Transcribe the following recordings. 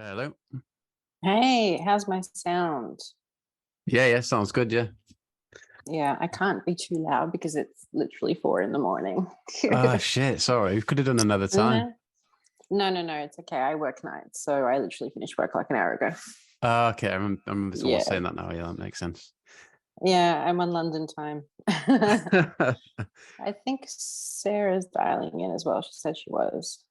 Hello. Hey, how's my sound? Yeah, sounds good. Yeah. Yeah, I can't be too loud because it's literally 4 in the morning. Oh shit. Sorry, we could have done another time. No, no, it's okay. I work nights, so I literally finished work like an hour ago. Okay, I remember someone Yeah, saying that now. Yeah, that makes sense. yeah, I'm on London time. I think Sarah's dialing in as well. She said she was.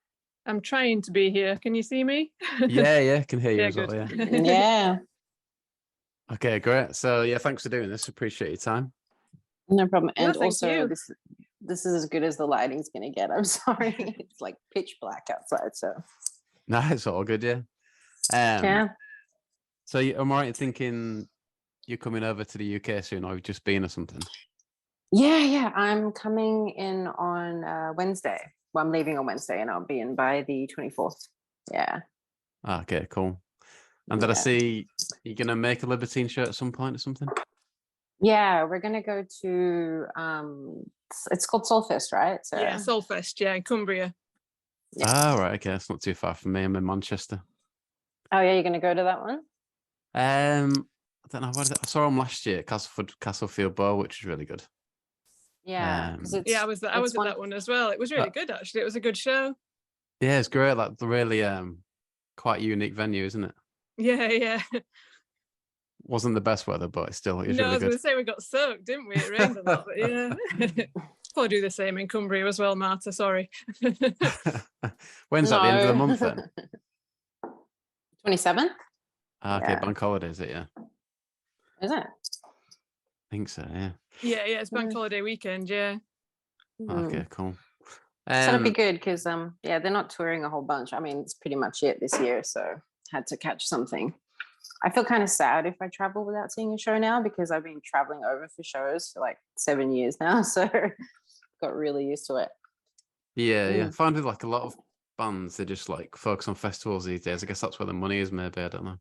I'm trying to be here. Can you see me? Yeah, can hear you Yeah, as well. good. Yeah. Yeah, Okay, great. So yeah, thanks for doing this. Appreciate your time. no problem. No, And thank also, you. this is as good as the lighting's gonna get. I'm sorry, it's like pitch black outside. So No, it's all good. Yeah. Um. yeah. So am I right in thinking you're coming over to the UK soon, or you've just been or something? Yeah. I'm coming in on Wednesday. Well, I'm leaving on Wednesday and I'll be in by the 24th. Yeah. Okay, cool. And did I Yeah. see you're gonna make a Libertine shirt at some point or something? Yeah, we're gonna go to it's called Solfest, right? So Yeah, Solfest, yeah, in Cumbria. yeah. Oh, right. Okay, that's not too far from me. I'm in Manchester. Oh yeah, you're gonna go to that one? I don't know. I saw him last year at Castlefield Bowl, which is really good. Yeah, because Yeah, I was at one. that one as well. It was really good actually. It was a good show. Yeah, it's great. Like the really quite unique venue, isn't it? Yeah. Wasn't the best weather, but it still is No, I really was good. gonna say we got soaked, didn't we? It rained a lot, but yeah. Probably do the same in Cumbria as well, Marta. Sorry. When's that? The end of the No. month then? 27th? Okay, Yeah. bank holiday, is it? Yeah, Is it? I think so. Yeah. Yeah, it's bank holiday weekend, yeah. Okay, cool. So that'd be good because yeah, they're not touring a whole bunch. I mean, it's pretty much it this year, so had to catch something. I feel kind of sad if I travel without seeing a show now because I've been traveling over for shows for like 7 years now, so got really used to it. Yeah. I find with like a lot of bands, they just like focus on festivals these days. I guess that's where the money is. Maybe I don't know.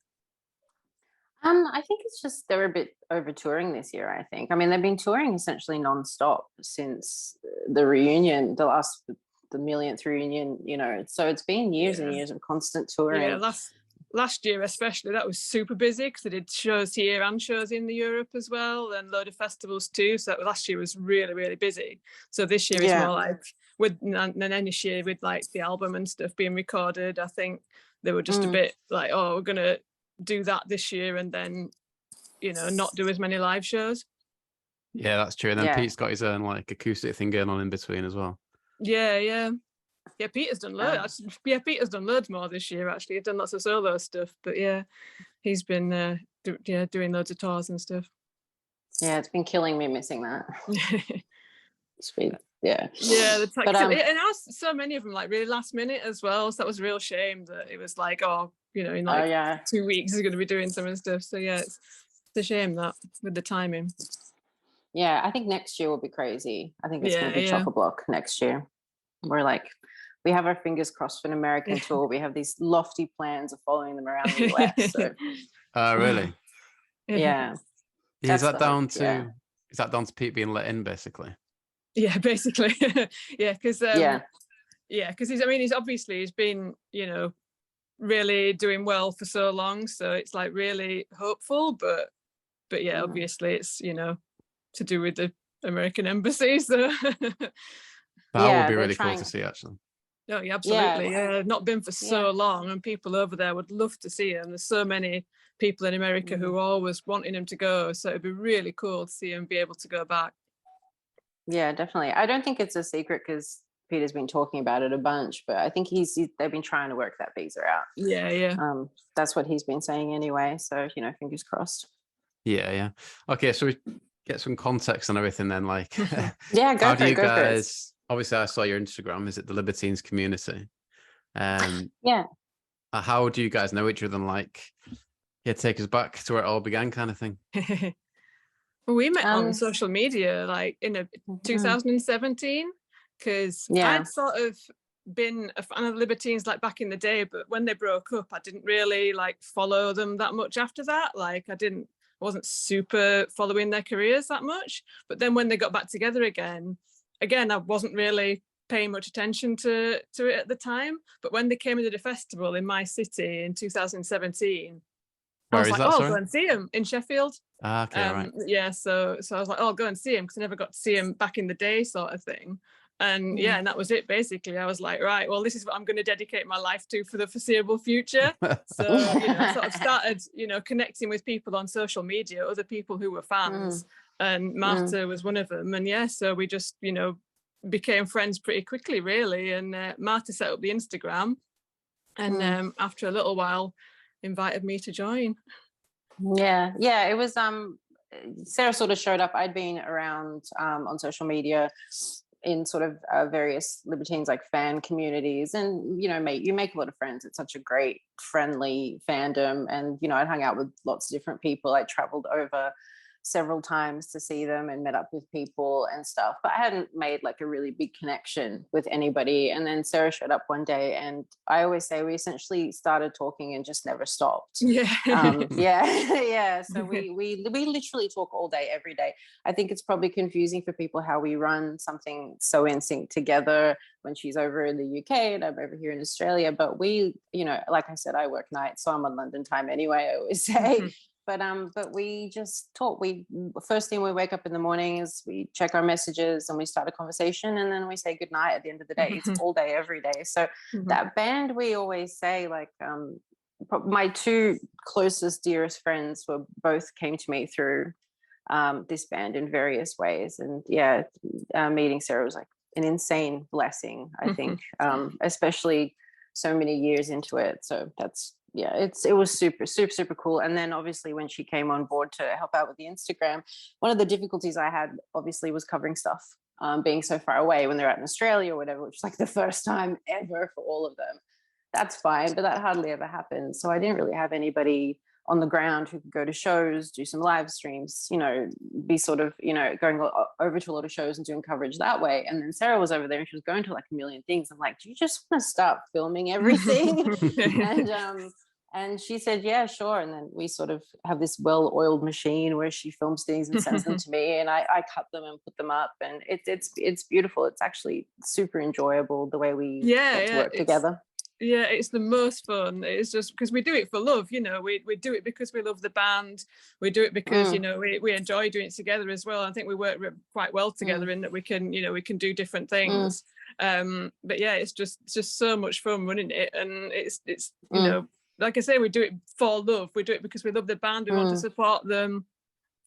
I think it's just they're a bit over touring this year. I think. I mean, they've been touring essentially nonstop since the reunion, the millionth reunion. You know, so it's been years and years of constant touring. Yeah, last year especially, that was super busy because they did shows here and shows in the Europe as well, and a load of festivals too. So last year was really busy. So this year is more like and then this year with like the album and stuff being recorded, I think they were just a bit like, oh, we're gonna do that this year and then not do as many live shows. Yeah, that's true. And then Pete's got his own like acoustic thing going on in between as well. Yeah, Peter's done loads. Peter's done loads more this year actually. He's done lots of solo stuff, but yeah, he's been doing loads of tours and stuff. Yeah, it's been killing me missing that. It's been, yeah, it's like, and so many of them like really last minute as well. So that was a real shame that it was like, in like 2 weeks he's going to be doing some and stuff. So yeah, it's a shame that with the timing. Yeah, I think next year will be crazy. I think it's going to be chock-a-block next year. We have our fingers crossed for an American tour. We have these lofty plans of following them around the US. So. Really? Yeah. Is that down to Pete being let in, basically? Yeah, basically. Yeah, because he's been really doing well for so long, so it's like really hopeful, but yeah, obviously it's to do with the American embassy, so that would be really cool to see, actually. Oh, yeah, absolutely. Yeah, not been for so long, and people over there would love to see him. There's so many people in America who are always wanting him to go, so it'd be really cool to see him be able to go back. Yeah, definitely. I don't think it's a secret because Peter's been talking about it a bunch, but I think they've been trying to work that visa out. Yeah. That's what he's been saying anyway. So fingers crossed. Yeah. Okay, so we get some context on everything then. Like, yeah, how do you guys? Obviously, I saw your Instagram. Is it the Libertines community? Yeah. How do you guys know each other? And like, take us back to where it all began, kind of thing. Well, we met on social media like in 2017 because I'd sort of been a fan of the Libertines like back in the day, but when they broke up, I didn't really like follow them that much after that. Like I wasn't super following their careers that much. But then when they got back together again, I wasn't really paying much attention to it at the time. But when they came into the festival in my city in 2017, Where I was is like, that, oh, sorry? I'll go and see him in Sheffield. Okay, right. Yeah, so I was like, oh, I'll go and see him, because I never got to see him back in the day, sort of thing. And yeah, and that was it basically. I was like, right, well, this is what I'm going to dedicate my life to for the foreseeable future. So, you know, sort of started, you know, connecting with people on social media, other people who were fans, and Marta was one of them. And yeah, so we just, you know, became friends pretty quickly, really. And Marta set up the Instagram, and after a little while invited me to join. Yeah, it was Sarah sort of showed up. I'd been around on social media in sort of various Libertines like fan communities, and you know, you make a lot of friends. It's such a great friendly fandom, and you know, I'd hung out with lots of different people. I traveled over several times to see them and met up with people and stuff, but I hadn't made like a really big connection with anybody. And then Sarah showed up one day, and I always say we essentially started talking and just never stopped. Yeah. So we literally talk all day, every day. I think it's probably confusing for people how we run something so in sync together when she's over in the UK and I'm over here in Australia. But we, you know, like I said, I work nights, so I'm on London time anyway, I always say. But we just talk. First thing we wake up in the morning is we check our messages and we start a conversation, and then we say goodnight at the end of the day. It's all day, every day. So that band, we always say, like, my two closest, dearest friends both came to me through this band in various ways. And yeah, meeting Sarah was like an insane blessing, I think, especially so many years into it. So that's, yeah, it was super cool. And then obviously when she came on board to help out with the Instagram, one of the difficulties I had obviously was covering stuff, being so far away when they're out in Australia or whatever, which is like the first time ever for all of them. That's fine, but that hardly ever happens. So I didn't really have anybody on the ground who could go to shows, do some live streams, you know, be sort of, you know, going over to a lot of shows and doing coverage that way. And then Sarah was over there and she was going to like a million things. I'm like, do you just want to start filming everything? And she said, yeah, sure. And then we sort of have this well-oiled machine where she films things and sends them to me, and I cut them and put them up, and it's beautiful. It's actually super enjoyable the way we get to work together. Yeah, it's the most fun. It's just because we do it for love, you know, we do it because we love the band. We do it because, you know, we enjoy doing it together as well. I think we work quite well together in that we can, you know, we can do different things. But yeah, it's just so much fun running it. And it's you know, like I say, we do it for love. We do it because we love the band. We want to support them.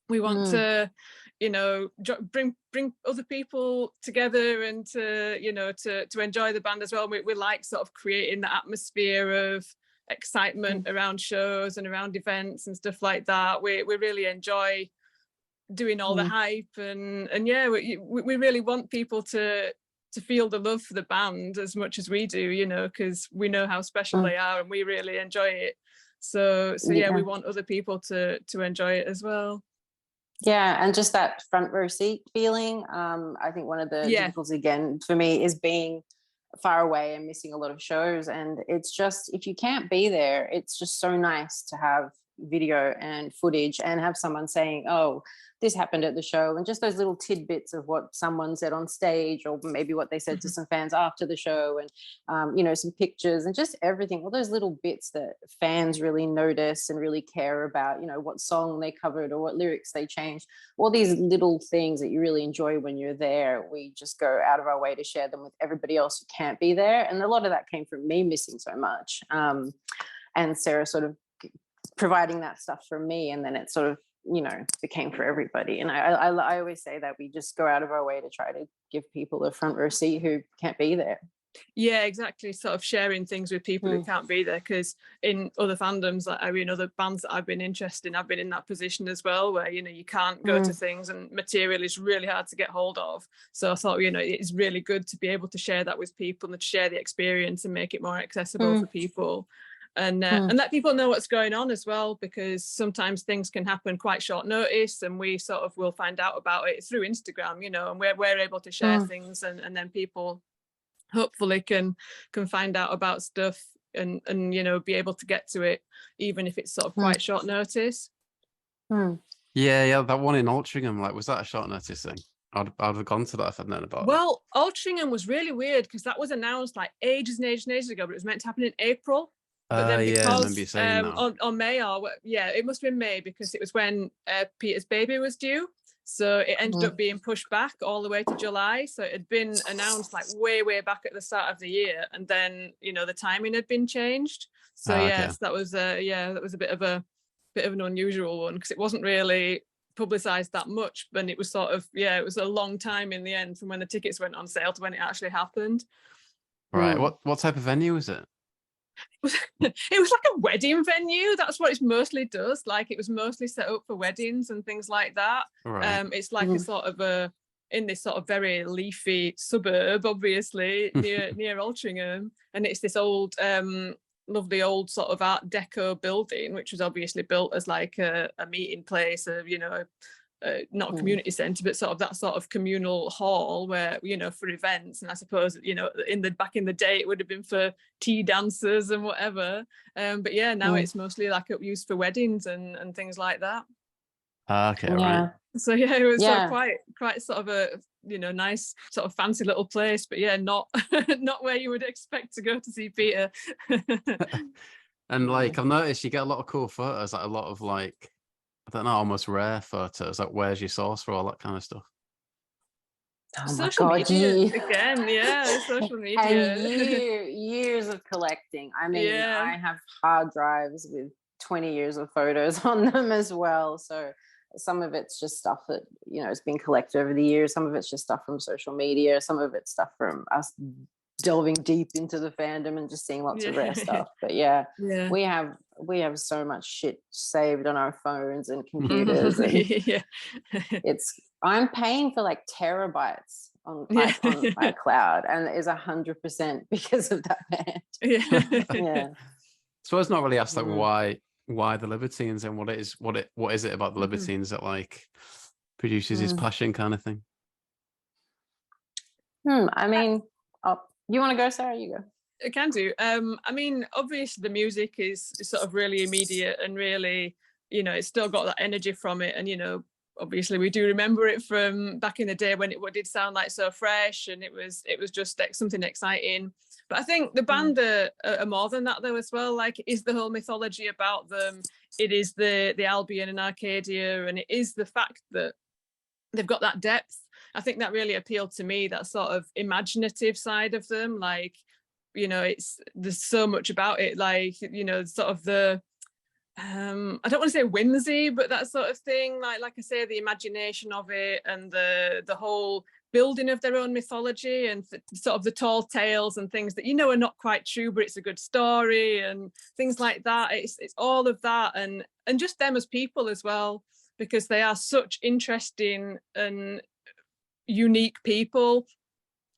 We want to, you know, bring other people together and to, you know, to enjoy the band as well. We like sort of creating the atmosphere of excitement around shows and around events and stuff like that. We really enjoy doing all the hype, and yeah, we really want people to feel the love for the band as much as we do, you know, because we know how special they are and we really enjoy it. So yeah, we want other people to enjoy it as well. Yeah, and just that front row seat feeling. I think one of the difficulties again for me is being far away and missing a lot of shows. And it's just, if you can't be there, it's just so nice to have video and footage and have someone saying, oh, this happened at the show, and just those little tidbits of what someone said on stage, or maybe what they said to some fans after the show, and you know, some pictures and just everything, all those little bits that fans really notice and really care about, you know, what song they covered or what lyrics they changed, all these little things that you really enjoy when you're there. We just go out of our way to share them with everybody else who can't be there, and a lot of that came from me missing so much, and Sarah sort of providing that stuff for me, and then it sort of, you know, became for everybody. And I always say that we just go out of our way to try to give people a front row seat who can't be there. Yeah, exactly. Sort of sharing things with people who can't be there, because in other fandoms, like I mean, other bands that I've been interested in, I've been in that position as well, where, you know, you can't go to things and material is really hard to get hold of. So I thought, you know, it's really good to be able to share that with people and to share the experience and make it more accessible for people. And let people know what's going on as well, because sometimes things can happen quite short notice, and we sort of will find out about it through Instagram, you know, and we're able to share things, and then people hopefully can find out about stuff and you know, be able to get to it even if it's sort of quite short notice. Yeah, that one in Altrincham, like, was that a short notice thing? I'd have gone to that if I'd known about it. Well, Altrincham was really weird because that was announced like ages and ages and ages ago, but it was meant to happen in April. But then Yeah, I remember you because saying that. on May, or yeah, it must have been May, because it was when Peter's baby was due. So it ended up being pushed back all the way to July. So it had been announced like way back at the start of the year, and then, you know, the timing had been changed. So yes, that was that was a bit of an unusual one, because it wasn't really publicized that much, but it was sort of, it was a long time in the end from when the tickets went on sale to when it actually happened. Right. What type of venue was it? It was like a wedding venue. That's what it mostly does. Like, it was mostly set up for weddings and things like that. Right. It's like a sort of in this sort of very leafy suburb, obviously, near Altrincham, and it's this old lovely old sort of Art Deco building, which was obviously built as like a meeting place, you know, not a community centre, but sort of that sort of communal hall where, you know, for events. And I suppose, you know, back in the day, it would have been for tea dances and whatever. But yeah, now it's mostly like used for weddings and things like that. Okay, right. So yeah, it was sort of quite sort of a, you know, nice sort of fancy little place, but yeah, not not where you would expect to go to see Peter. And like, I've noticed you get a lot of cool photos, like a lot of like, I don't know, almost rare photos. Like, where's your source for all that kind of stuff? Social media again, social media. And years of collecting. I mean, I have hard drives with 20 years of photos on them as well. So some of it's just stuff that, you know, it's been collected over the years. Some of it's just stuff from social media. Some of it's stuff from us delving deep into the fandom and just seeing lots of rare stuff. But we have so much shit saved on our phones and computers. And I'm paying for like terabytes on my cloud, and it is 100% because of that band. So it's not really asked like why the Libertines, and what is it about the Libertines that like produces his passion, kind of thing? I mean, you want to go, Sarah? You go. I can do. I mean, obviously the music is sort of really immediate and really, you know, it's still got that energy from it. And, you know, obviously we do remember it from back in the day when it did sound like so fresh, and it was just like something exciting. But I think the band are more than that though as well. Like, it is the whole mythology about them. It is the Albion and Arcadia, and it is the fact that they've got that depth. I think that really appealed to me, that sort of imaginative side of them. Like, you know, there's so much about it, like, you know, sort of the I don't want to say whimsy, but that sort of thing, like I say, the imagination of it, and the whole building of their own mythology, and sort of the tall tales and things that, you know, are not quite true, but it's a good story and things like that. It's all of that, and just them as people as well, because they are such interesting and unique people,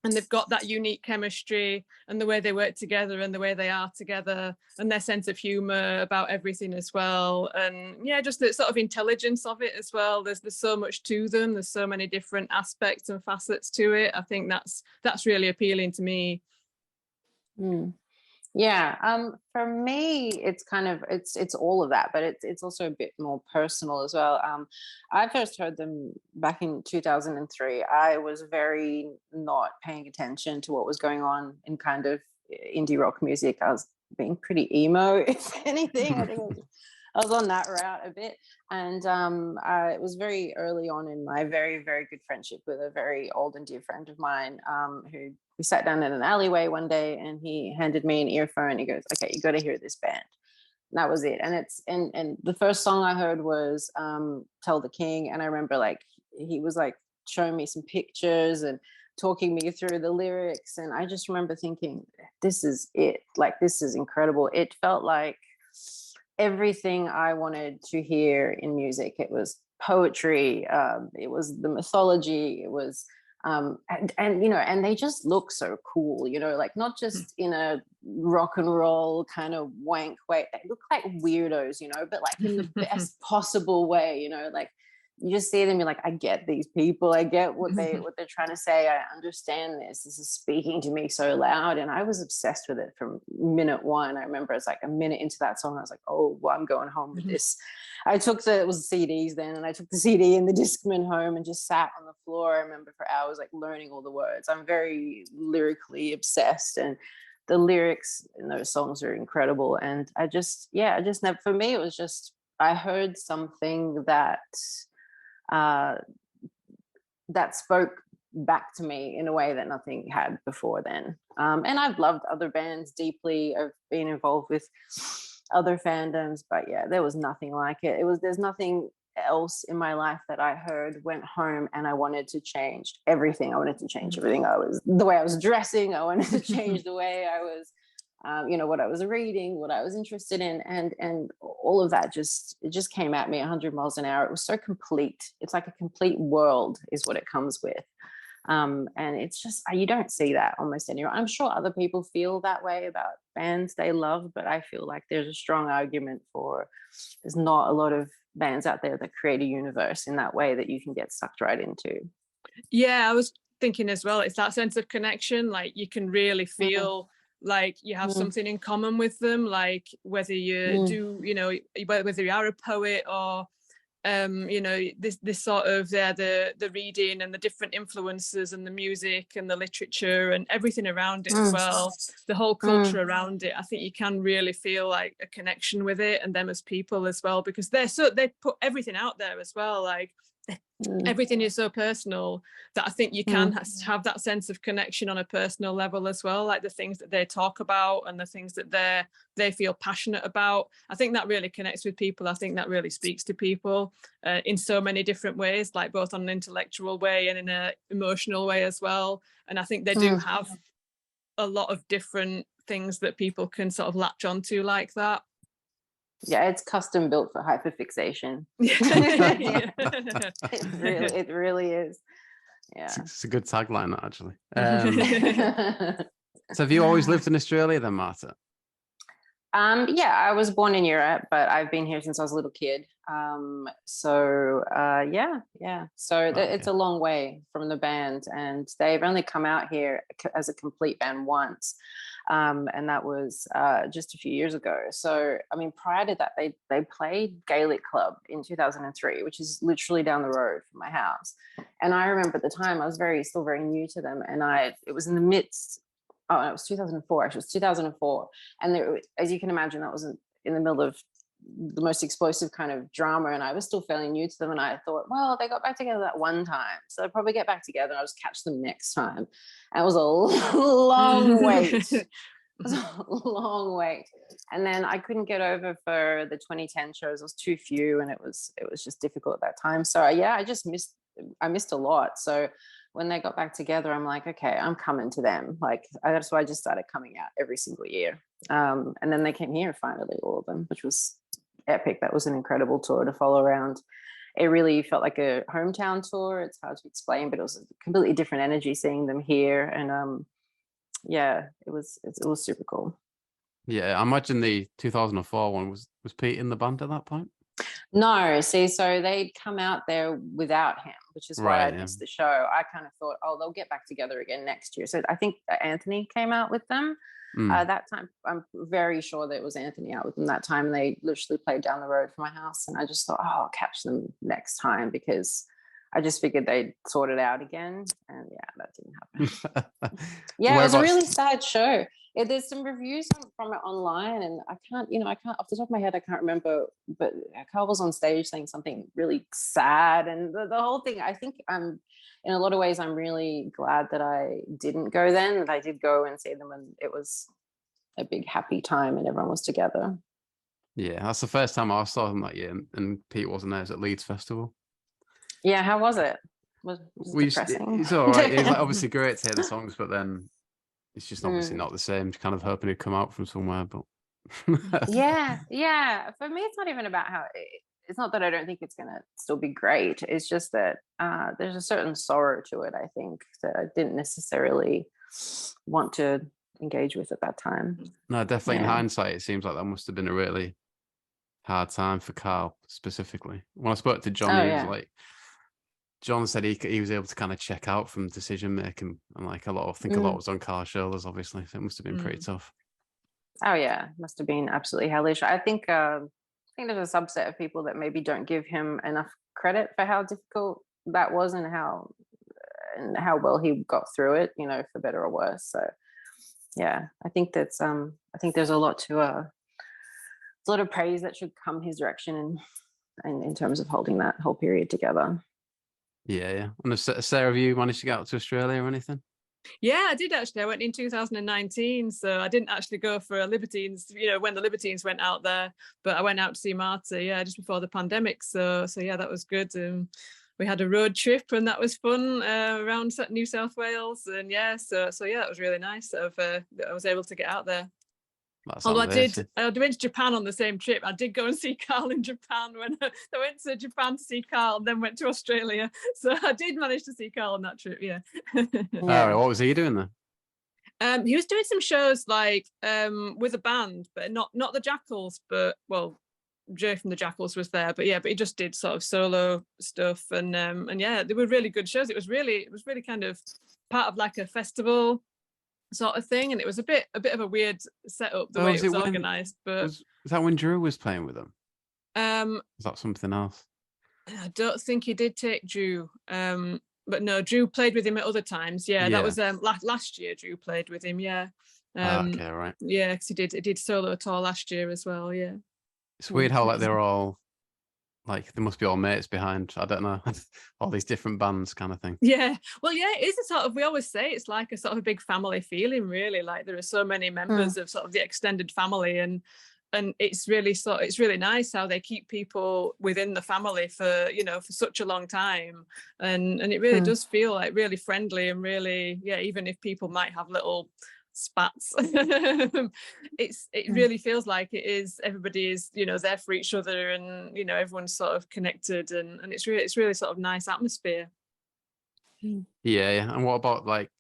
and they've got that unique chemistry, and the way they work together, and the way they are together, and their sense of humor about everything as well, and just the sort of intelligence of it as well. There's so much to them. There's so many different aspects and facets to it. I think that's really appealing to me. For me, it's kind of it's all of that, but it's also a bit more personal as well. I first heard them back in 2003. I was very not paying attention to what was going on in kind of indie rock music. I was being pretty emo, if anything. I think I was on that route a bit, and it was very early on in my very, very good friendship with a very old and dear friend of mine, who we sat down in an alleyway one day, and he handed me an earphone. He goes, "Okay, you got to hear this band." And that was it. And the first song I heard was "Tell the King," and I remember like he was like showing me some pictures and talking me through the lyrics, and I just remember thinking, "This is it! Like, this is incredible." It felt like everything I wanted to hear in music. It was poetry. It was the mythology. It was. And you know, and they just look so cool, you know, like not just in a rock and roll kind of wank way. They look like weirdos, you know, but like in the best possible way, you know, like you just see them, you're like, I get these people, I get what they're trying to say, I understand this is speaking to me so loud. And I was obsessed with it from minute one. I remember it's like a minute into that song, I was like, oh well, I'm going home with this. I took it was CDs then, and I took the CD and the Discman home and just sat on the floor, I remember, for hours, like learning all the words. I'm very lyrically obsessed, and the lyrics in those songs are incredible. And I just never, for me, it was just, I heard something that that spoke back to me in a way that nothing had before then. And I've loved other bands deeply. I've been involved with other fandoms, but yeah, there was nothing like it. There's nothing else in my life that I heard, went home, and I wanted to change everything. I wanted to change everything. The way I was dressing. I wanted to change the way I was, what I was reading, what I was interested in, and all of that it just came at me 100 miles an hour. It was so complete. It's like a complete world is what it comes with. And it's just, you don't see that almost anywhere. I'm sure other people feel that way about bands they love, but I feel like there's a strong argument for there's not a lot of bands out there that create a universe in that way that you can get sucked right into. Yeah, I was thinking as well, it's that sense of connection, like you can really feel like you have something in common with them, like whether you do, whether you are a poet or this sort of the reading and the different influences and the music and the literature and everything around it as well, the whole culture around it. I think you can really feel like a connection with it and them as people as well, because they put everything out there as well, like everything is so personal that I think you can have that sense of connection on a personal level as well, like the things that they talk about and the things that they feel passionate about. I think that really connects with people. I think that really speaks to people in so many different ways, like both on an intellectual way and in an emotional way as well. And I think they do have a lot of different things that people can sort of latch onto like that. Yeah, it's custom built for hyperfixation. It really is. Yeah, it's a good tagline, that, actually. So have you always lived in Australia then, Marta? Yeah, I was born in Europe, but I've been here since I was a little kid. So it's a long way from the band, and they've only come out here as a complete band once. And that was just a few years ago. So, I mean, prior to that, they played Gaelic Club in 2003, which is literally down the road from my house. And I remember at the time I was still very new to them, and it was in the midst. Oh, it was 2004. Actually, it was 2004, and there, as you can imagine, that was in the middle of the most explosive kind of drama, and I was still fairly new to them, and I thought, well, they got back together that one time, so they'll probably get back together and I'll just catch them next time. And it was a long wait. It was a long wait, and then I couldn't get over for the 2010 shows. It was too few, and it was just difficult at that time. So yeah, I missed a lot. So when they got back together, I'm like, okay, I'm coming to them. Like, that's why I just started coming out every single year. And then they came here finally, all of them, which was epic. That was an incredible tour to follow around. It really felt like a hometown tour. It's hard to explain, but it was a completely different energy seeing them here. And it was super cool. Yeah, I imagine the 2004 one was Pete in the band at that point? No, see, so they'd come out there without him, which is why I missed the show. I kind of thought, oh, they'll get back together again next year. So I think Anthony came out with them that time. I'm very sure that it was Anthony out with them that time. And they literally played down the road from my house. And I just thought, oh, I'll catch them next time, because I just figured they'd sort it out again. And yeah, that didn't happen. Yeah, it was a really sad show. There's some reviews from it online, and I can't off the top of my head, I can't remember, but Carl was on stage saying something really sad, and the whole thing, I think in a lot of ways, I'm really glad that I didn't go then, that I did go and see them, and it was a big happy time and everyone was together. Yeah, that's the first time I saw them that year, and Pete wasn't there. It was at Leeds Festival. Yeah, how was it? Was it depressing? It's all right. It's like obviously great to hear the songs, but then it's just obviously not the same. Just kind of hoping he'd come out from somewhere, but yeah. For me, it's not even about how. It's not that I don't think it's going to still be great. It's just that there's a certain sorrow to it, I think, that I didn't necessarily want to engage with at that time. No, definitely. In hindsight, it seems like that must have been a really hard time for Carl specifically. When I spoke to John, Oh he was yeah. like, John said he was able to kind of check out from decision making, and like I think a lot was on Carl's shoulders, obviously. So it must have been pretty tough. Oh yeah, must have been absolutely hellish. I think there's a subset of people that maybe don't give him enough credit for how difficult that was and how well he got through it, you know, for better or worse. So yeah, I think there's a lot of praise that should come his direction and in terms of holding that whole period together. Yeah. And Sarah, have you managed to get out to Australia or anything? Yeah, I did actually. I went in 2019, so I didn't actually go for a Libertines, you know, when the Libertines went out there, but I went out to see Marta, yeah, just before the pandemic. So yeah, that was good. We had a road trip and that was fun around New South Wales, and yeah, so yeah, that was really nice that I was able to get out there. Although I went to Japan on the same trip. I did go and see Carl in Japan when I went to Japan to see Carl, and then went to Australia. So I did manage to see Carl on that trip. Yeah. Oh, what was he doing there? He was doing some shows like with a band, but not the Jackals, but well, Jay from the Jackals was there. But he just did sort of solo stuff, and yeah, they were really good shows. It was really kind of part of like a festival sort of thing, and it was a bit of a weird setup the way it was organized. But was that when Drew was playing with them? Is that something else? I don't think he did take Drew, but no, Drew played with him at other times. Yeah. That was last year. Drew played with him. Yeah. Okay, right. Yeah, because he did solo tour last year as well. Yeah. It's weird how like they're all like, they must be all mates behind, I don't know, all these different bands kind of thing. Yeah, well, yeah, it is a sort of, we always say it's like a sort of a big family feeling, really. Like there are so many members of sort of the extended family, and it's really nice how they keep people within the family for, you know, for such a long time, and it really does feel like really friendly and really, yeah, even if people might have little spats, it really feels like it is, everybody is, you know, there for each other, and you know, everyone's sort of connected, and it's really sort of nice atmosphere. Yeah. And what about like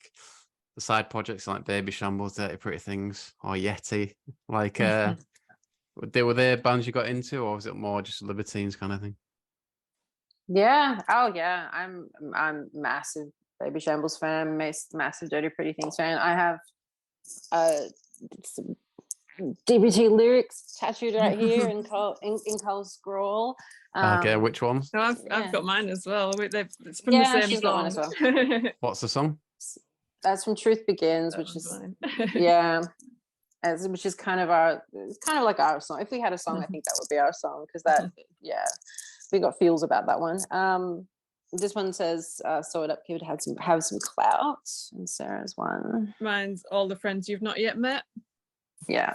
the side projects like Baby Shambles, Dirty Pretty Things, or Yeti? Like were there bands you got into, or was it more just Libertines kind of thing? Yeah. Oh yeah, I'm massive Baby Shambles fan, massive Dirty Pretty Things fan. I have some DBT lyrics tattooed right here in Carl's scroll. Okay, which ones? So I've got mine as well. It's from the same she's song. got one as well. What's the song? That's from Truth Begins, which is which is kind of like our song. If we had a song, I think that would be our song, because that we got feels about that one. This one says, sew it up, kid, have some clout. And Sarah's one. Mine's All the Friends You've Not Yet Met. Yeah.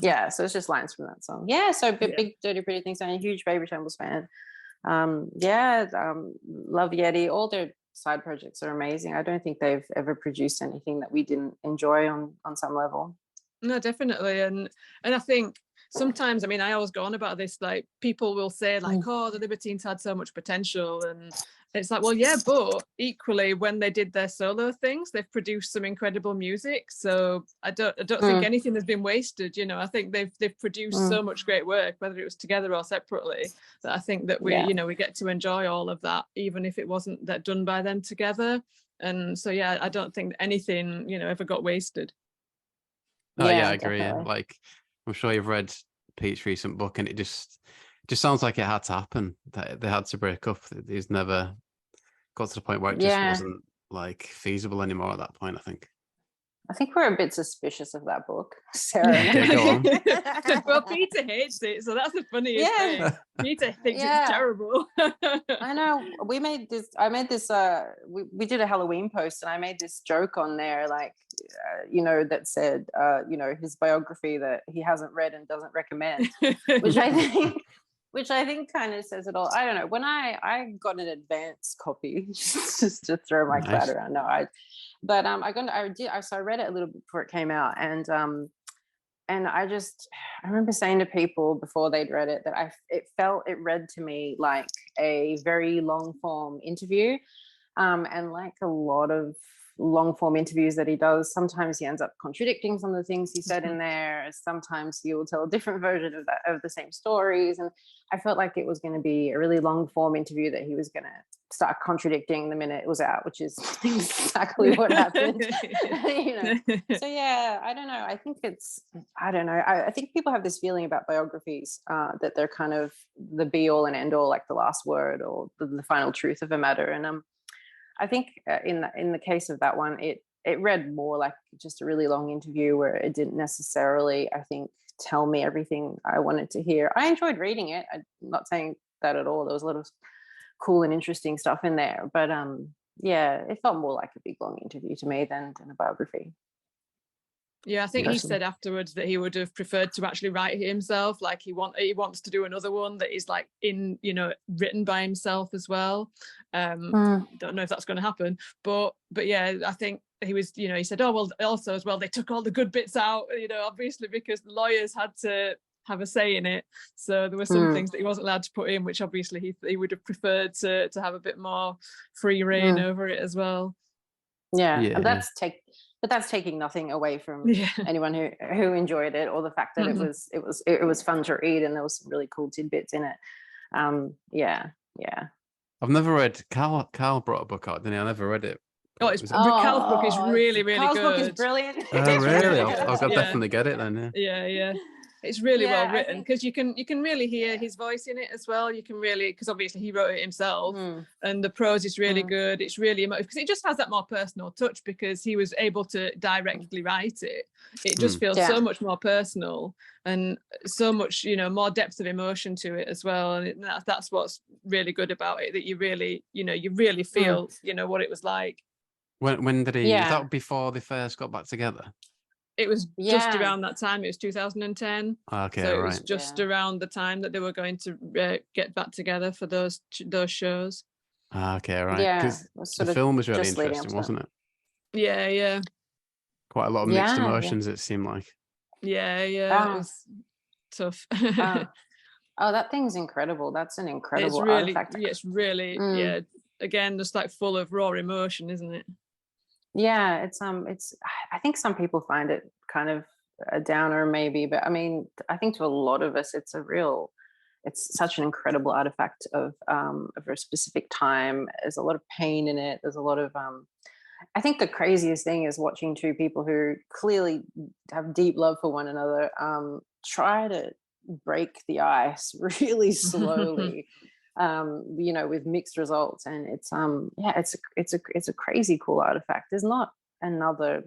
Yeah, so it's just lines from that song. Yeah, so big Dirty Pretty Things fan, a huge Baby Shambles fan. Love Yeti. All their side projects are amazing. I don't think they've ever produced anything that we didn't enjoy on some level. No, definitely. And I think sometimes, I mean, I always go on about this, like people will say like, oh, the Libertines had so much potential, and it's like, well, yeah, but equally when they did their solo things, they've produced some incredible music. So I don't think anything has been wasted. You know, I think they've produced so much great work, whether it was together or separately, that I think that we, you know, we get to enjoy all of that, even if it wasn't that done by them together. And so, yeah, I don't think anything, you know, ever got wasted. Oh yeah, I agree. Yeah. Like, I'm sure you've read Pete's recent book, and it just sounds like it had to happen. That they had to break up. He's never got to the point where it just wasn't like feasible anymore at that point, I think. I think we're a bit suspicious of that book, Sarah. Yeah, go on. Well, Peter hates it, so that's the funniest thing. Peter thinks it's terrible. I know. I made this. We did a Halloween post, and I made this joke on there, like, you know, that said, you know, his biography that he hasn't read and doesn't recommend, which I think kind of says it all. I don't know. When I got an advanced copy just to throw my clout around. No, I read it a little bit before it came out, and I remember saying to people before they'd read it that it read to me like a very long form interview, and like a lot of long form interviews that he does, sometimes he ends up contradicting some of the things he said in there. Sometimes he will tell a different version of the same stories. And I felt like it was going to be a really long form interview that he was going to start contradicting the minute it was out, which is exactly what happened. So yeah, I don't know. I think I think people have this feeling about biographies that they're kind of the be all and end all, like the last word or the final truth of a matter. And I think in the case of that one, it read more like just a really long interview where it didn't necessarily, I think, tell me everything I wanted to hear. I enjoyed reading it. I'm not saying that at all. There was a lot of cool and interesting stuff in there, but yeah, it felt more like a big long interview to me than a biography. Yeah, I think he said afterwards that he would have preferred to actually write it himself. Like he wants to do another one that is like written by himself as well. Don't know if that's going to happen, but yeah, I think he was, he said, oh well, also as well, they took all the good bits out, obviously because the lawyers had to have a say in it. So there were some things that he wasn't allowed to put in, which obviously he would have preferred to have a bit more free reign over it as well. Yeah. And that's taking nothing away from anyone who enjoyed it, or the fact that it was fun to read and there was some really cool tidbits in it. Yeah. I've never read Carl brought a book out, didn't he? I never read it. Cal's book is really, really Carl's good. Book is brilliant. Oh, really? I'll definitely get it then. Yeah. It's really well written because you can really hear his voice in it as well. You can really, because obviously he wrote it himself, and the prose is really good. It's really emotive because it just has that more personal touch because he was able to directly write it. It just feels so much more personal and so much, more depth of emotion to it as well. And that's what's really good about it, that you really feel, what it was like. When did he? Is that before they first got back together? It was just around that time. It was 2010. Okay, so it was just around the time that they were going to get back together for those shows. Okay, right. Because the film was really interesting, wasn't it? Yeah. Quite a lot of mixed emotions, it seemed like. Yeah. It was tough. That thing's incredible. That's an incredible artifact. Yeah, it's really, again, just like full of raw emotion, isn't it? Yeah, it's I think some people find it kind of a downer maybe, but I mean, I think to a lot of us it's such an incredible artifact of a specific time. There's a lot of pain in it. There's a lot of I think the craziest thing is watching two people who clearly have deep love for one another try to break the ice really slowly. With mixed results, and it's a crazy cool artifact. There's not another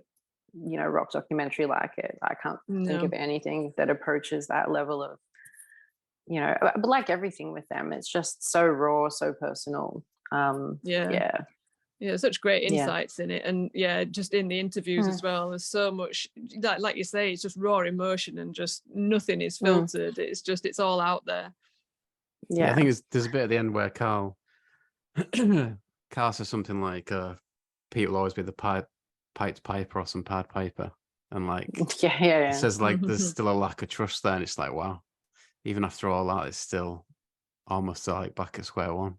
rock documentary like it. I can't think of anything that approaches that level of but like everything with them, it's just so raw, so personal. Such great insights in it, and just in the interviews as well, there's so much like you say, it's just raw emotion and just nothing is filtered. It's all out there. Yeah, I think there's a bit at the end where Carl says something like, Pete will always be the Pied Piper or some Pied Piper. And like, it says like there's still a lack of trust there. And it's like, wow, even after all that, it's still almost like back at square one.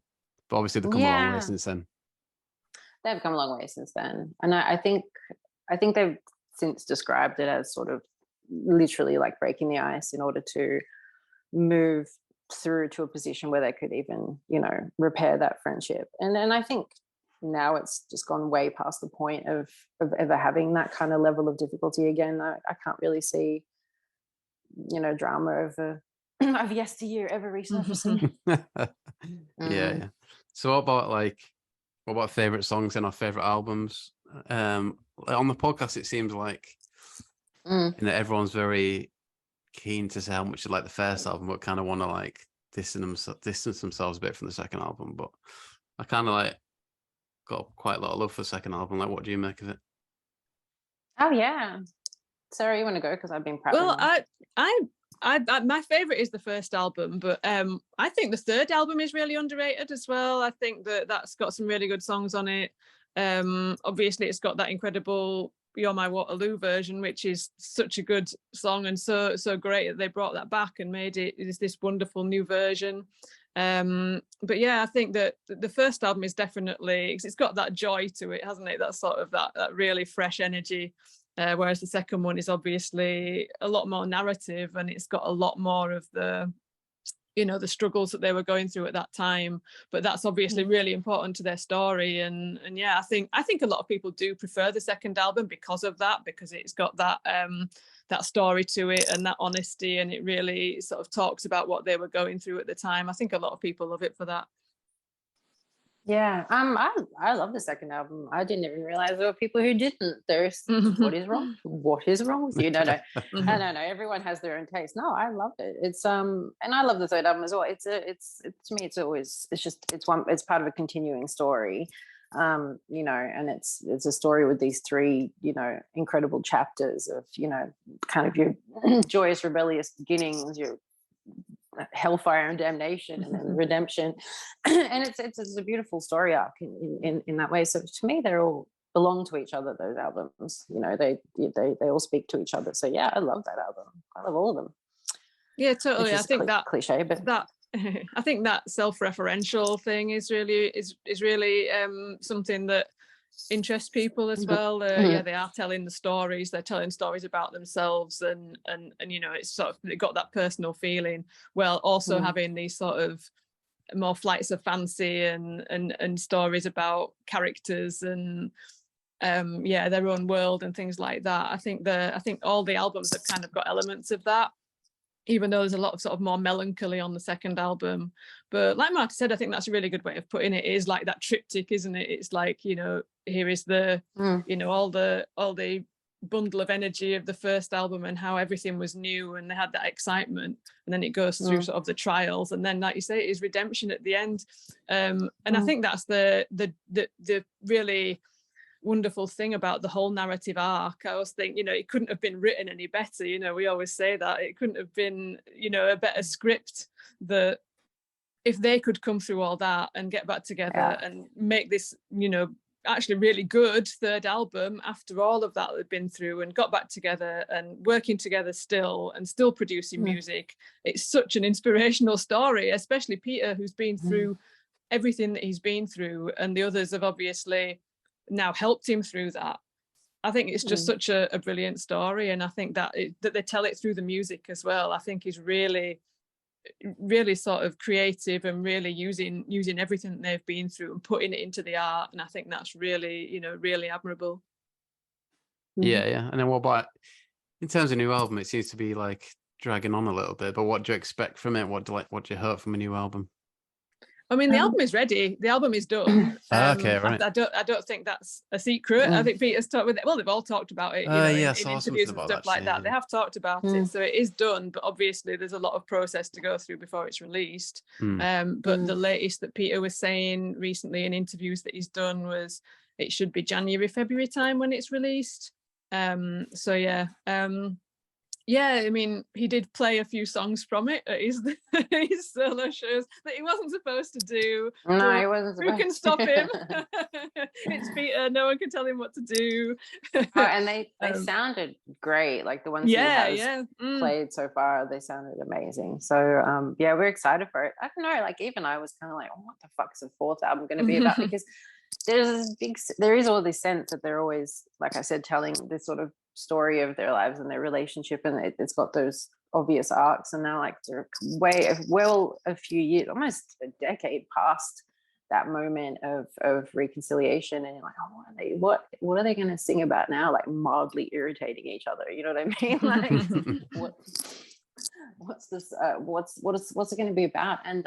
But obviously they've come a long way since then. They've come a long way since then. And I think they've since described it as sort of literally like breaking the ice in order to move through to a position where they could even repair that friendship, and I think now it's just gone way past the point of ever having that kind of level of difficulty again. I can't really see drama of yesteryear ever resurfacing. Yeah. So what about favorite songs and our favorite albums? On the podcast it seems like everyone's very keen to say how much you like the first album, but kind of want to like distance themselves a bit from the second album. But I kind of like got quite a lot of love for the second album. Like, what do you make of it? Oh yeah, Sarah, you want to go? Because I've been proud. Well, I my favorite is the first album, but I think the third album is really underrated as well. I think that's got some really good songs on it. Obviously, it's got that incredible You're My Waterloo version, which is such a good song and so great that they brought that back and made it this wonderful new version. But yeah, I think that the first album is definitely, it's got that joy to it, hasn't it? That sort of that really fresh energy. Whereas the second one is obviously a lot more narrative, and it's got a lot more of the, you know, the struggles that they were going through at that time. But that's obviously really important to their story. And yeah, I think a lot of people do prefer the second album because of that, because it's got that that story to it and that honesty, and it really sort of talks about what they were going through at the time. I think a lot of people love it for that. Yeah, I love the second album. I didn't even realize there were people who didn't. There's what is wrong? What is wrong with you? No, I don't know. Everyone has their own taste. No, I loved it. It's and I love the third album as well. It's to me, it's part of a continuing story. You know, and it's a story with these three, you know, incredible chapters of, you know, kind of your joyous, rebellious beginnings, your hellfire and damnation, and then redemption, and it's a beautiful story arc in that way. So to me, they all belong to each other, those albums. You know, they all speak to each other. So yeah, I love that album. I love all of them. Yeah, totally. I think that cliche, but that I think that self-referential thing is really something that interests people as well. Yeah, they are telling the stories. They're telling stories about themselves, and you know, it's sort of, it got that personal feeling, while also having these sort of more flights of fancy and stories about characters and yeah, their own world and things like that. I think all the albums have kind of got elements of that, even though there's a lot of sort of more melancholy on the second album. But like Marta said, I think that's a really good way of putting it. It is like that triptych, isn't it? It's like, you know, here is the, you know, all the bundle of energy of the first album and how everything was new and they had that excitement. And then it goes through sort of the trials. And then, like you say, it is redemption at the end. And I think that's the really wonderful thing about the whole narrative arc. I always think, you know, it couldn't have been written any better. You know, we always say that it couldn't have been, you know, a better script. That if they could come through all that and get back together and make this, you know, actually really good third album after all of that they've been through, and got back together and working together still and still producing music, it's such an inspirational story, especially Peter, who's been through everything that he's been through, and the others have obviously now helped him through that. I think it's just such a brilliant story, and I think that that they tell it through the music as well, I think is really sort of creative, and really using everything that they've been through and putting it into the art. And I think that's really, you know, really admirable. Yeah. And then what about in terms of new album? It seems to be like dragging on a little bit, but what do you expect from it? What do you hope from a new album? I mean, the album is ready. The album is done. Okay, right. I don't think that's a secret. I think Peter's talked with it. Well, they've all talked about it, you know, in interviews and stuff like that. They have talked about it, so it is done. But obviously, there's a lot of process to go through before it's released. But the latest that Peter was saying recently in interviews that he's done was it should be January, February time when it's released. So yeah. Yeah, I mean, he did play a few songs from it at his solo shows that he wasn't supposed to do. No, he wasn't supposed to. Who can stop him? It's Peter. No one can tell him what to do. And they sounded great. Like the ones he has played so far, they sounded amazing. So yeah, we're excited for it. I don't know, like even I was kind of like, oh, what the fuck's the fourth album going to be about? Because there is all this sense that they're always, like I said, telling this sort of story of their lives and their relationship, and it's got those obvious arcs, and now like they're a few years, almost a decade past that moment of reconciliation, and you're like, oh, what are they going to sing about now? Like mildly irritating each other, you know what I mean? Like what's this what's it going to be about? And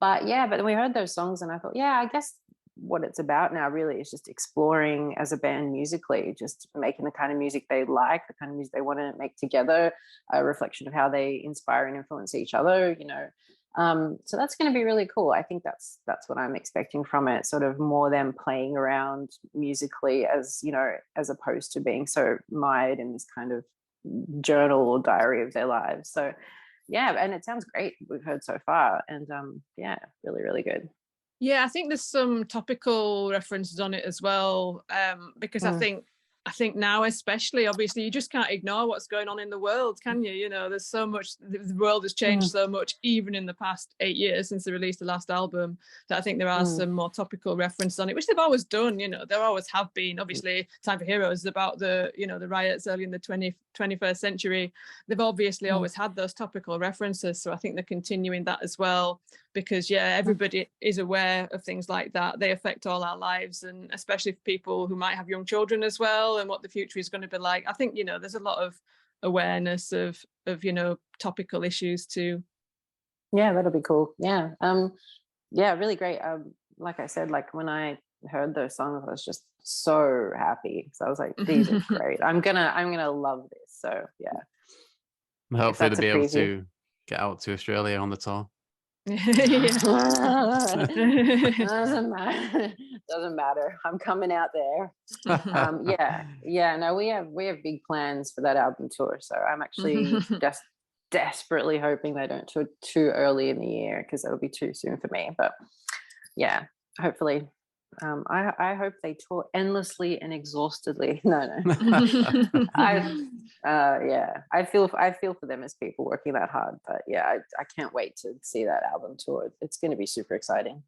but we heard those songs and I thought, yeah, I guess what it's about now really is just exploring as a band musically, just making the kind of music they like, the kind of music they want to make together, a reflection of how they inspire and influence each other, you know. So that's going to be really cool. I think that's what I'm expecting from it, sort of more them playing around musically, as you know, as opposed to being so mired in this kind of journal or diary of their lives. So yeah, and it sounds great, we've heard so far, and yeah, really, really good. Yeah, I think there's some topical references on it as well, because I I think now, especially, obviously, you just can't ignore what's going on in the world, can you? You know, there's so much, the world has changed so much, even in the past 8 years since they released the last album, that I think there are some more topical references on it, which they've always done, you know, there always have been. Obviously, Time for Heroes is about the, you know, the riots early in the 21st century. They've obviously always had those topical references. So I think they're continuing that as well, because, yeah, everybody is aware of things like that. They affect all our lives, and especially for people who might have young children as well, and what the future is going to be like. I think, you know, there's a lot of awareness of you know, topical issues too. Yeah, that'll be cool. Yeah. Yeah, really great. Like I said, like when I heard those songs, I was just so happy. So I was like, these are great. I'm gonna love this. So yeah. Hopefully they'll be able to get out to Australia on the tour. Doesn't matter. I'm coming out there. No, we have big plans for that album tour. So I'm actually just desperately hoping they don't tour too early in the year, because it'll be too soon for me. But yeah, hopefully. I hope they tour endlessly and exhaustedly. No. I feel for them as people working that hard. But yeah, I can't wait to see that album tour. It's going to be super exciting.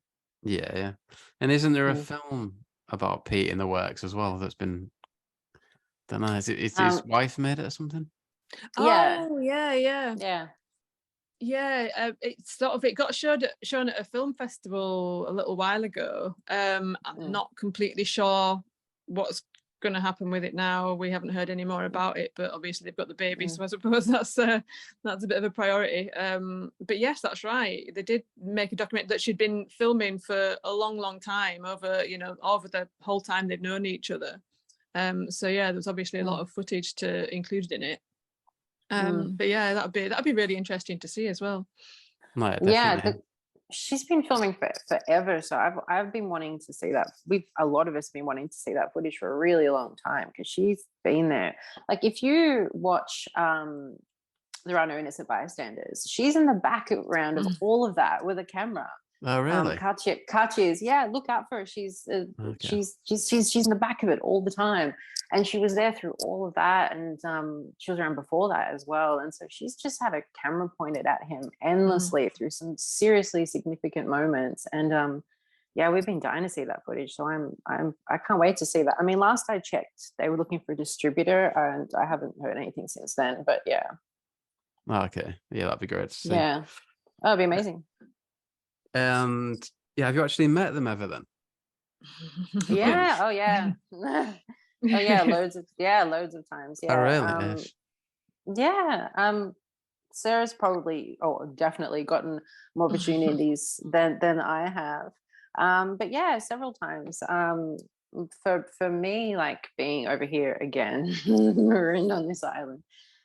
Yeah. And isn't there a film about Pete in the works as well that's been, don't know, is his wife made it or something? Yeah. Oh, yeah. It got shown at a film festival a little while ago. I'm not completely sure what's going to happen with it now. We haven't heard any more about it, but obviously they've got the baby, so I suppose that's a bit of a priority. But yes, that's right. They did make a document that she'd been filming for a long time, over the whole time they've known each other. So yeah, there was obviously a lot of footage included in it. But yeah, that'd be really interesting to see as well. She's been filming forever, so I've been wanting to see that. A lot of us have been wanting to see that footage for a really long time, because she's been there. Like if you watch There Are No Innocent Bystanders, she's in the background of all of that with a camera. Oh really? Katya's, look out for her. She's in the back of it all the time, and she was there through all of that, and she was around before that as well. And so she's just had a camera pointed at him endlessly through some seriously significant moments. And we've been dying to see that footage. So I can't wait to see that. I mean, last I checked, they were looking for a distributor, and I haven't heard anything since then. But yeah. Okay, yeah, that'd be great to see. Yeah, that'd be amazing. And have you actually met them ever then? Yeah. Oh yeah. Loads of times. Yeah. Oh really? Sarah's definitely gotten more opportunities than I have. But yeah, several times. For me, like being over here again, marooned on this island.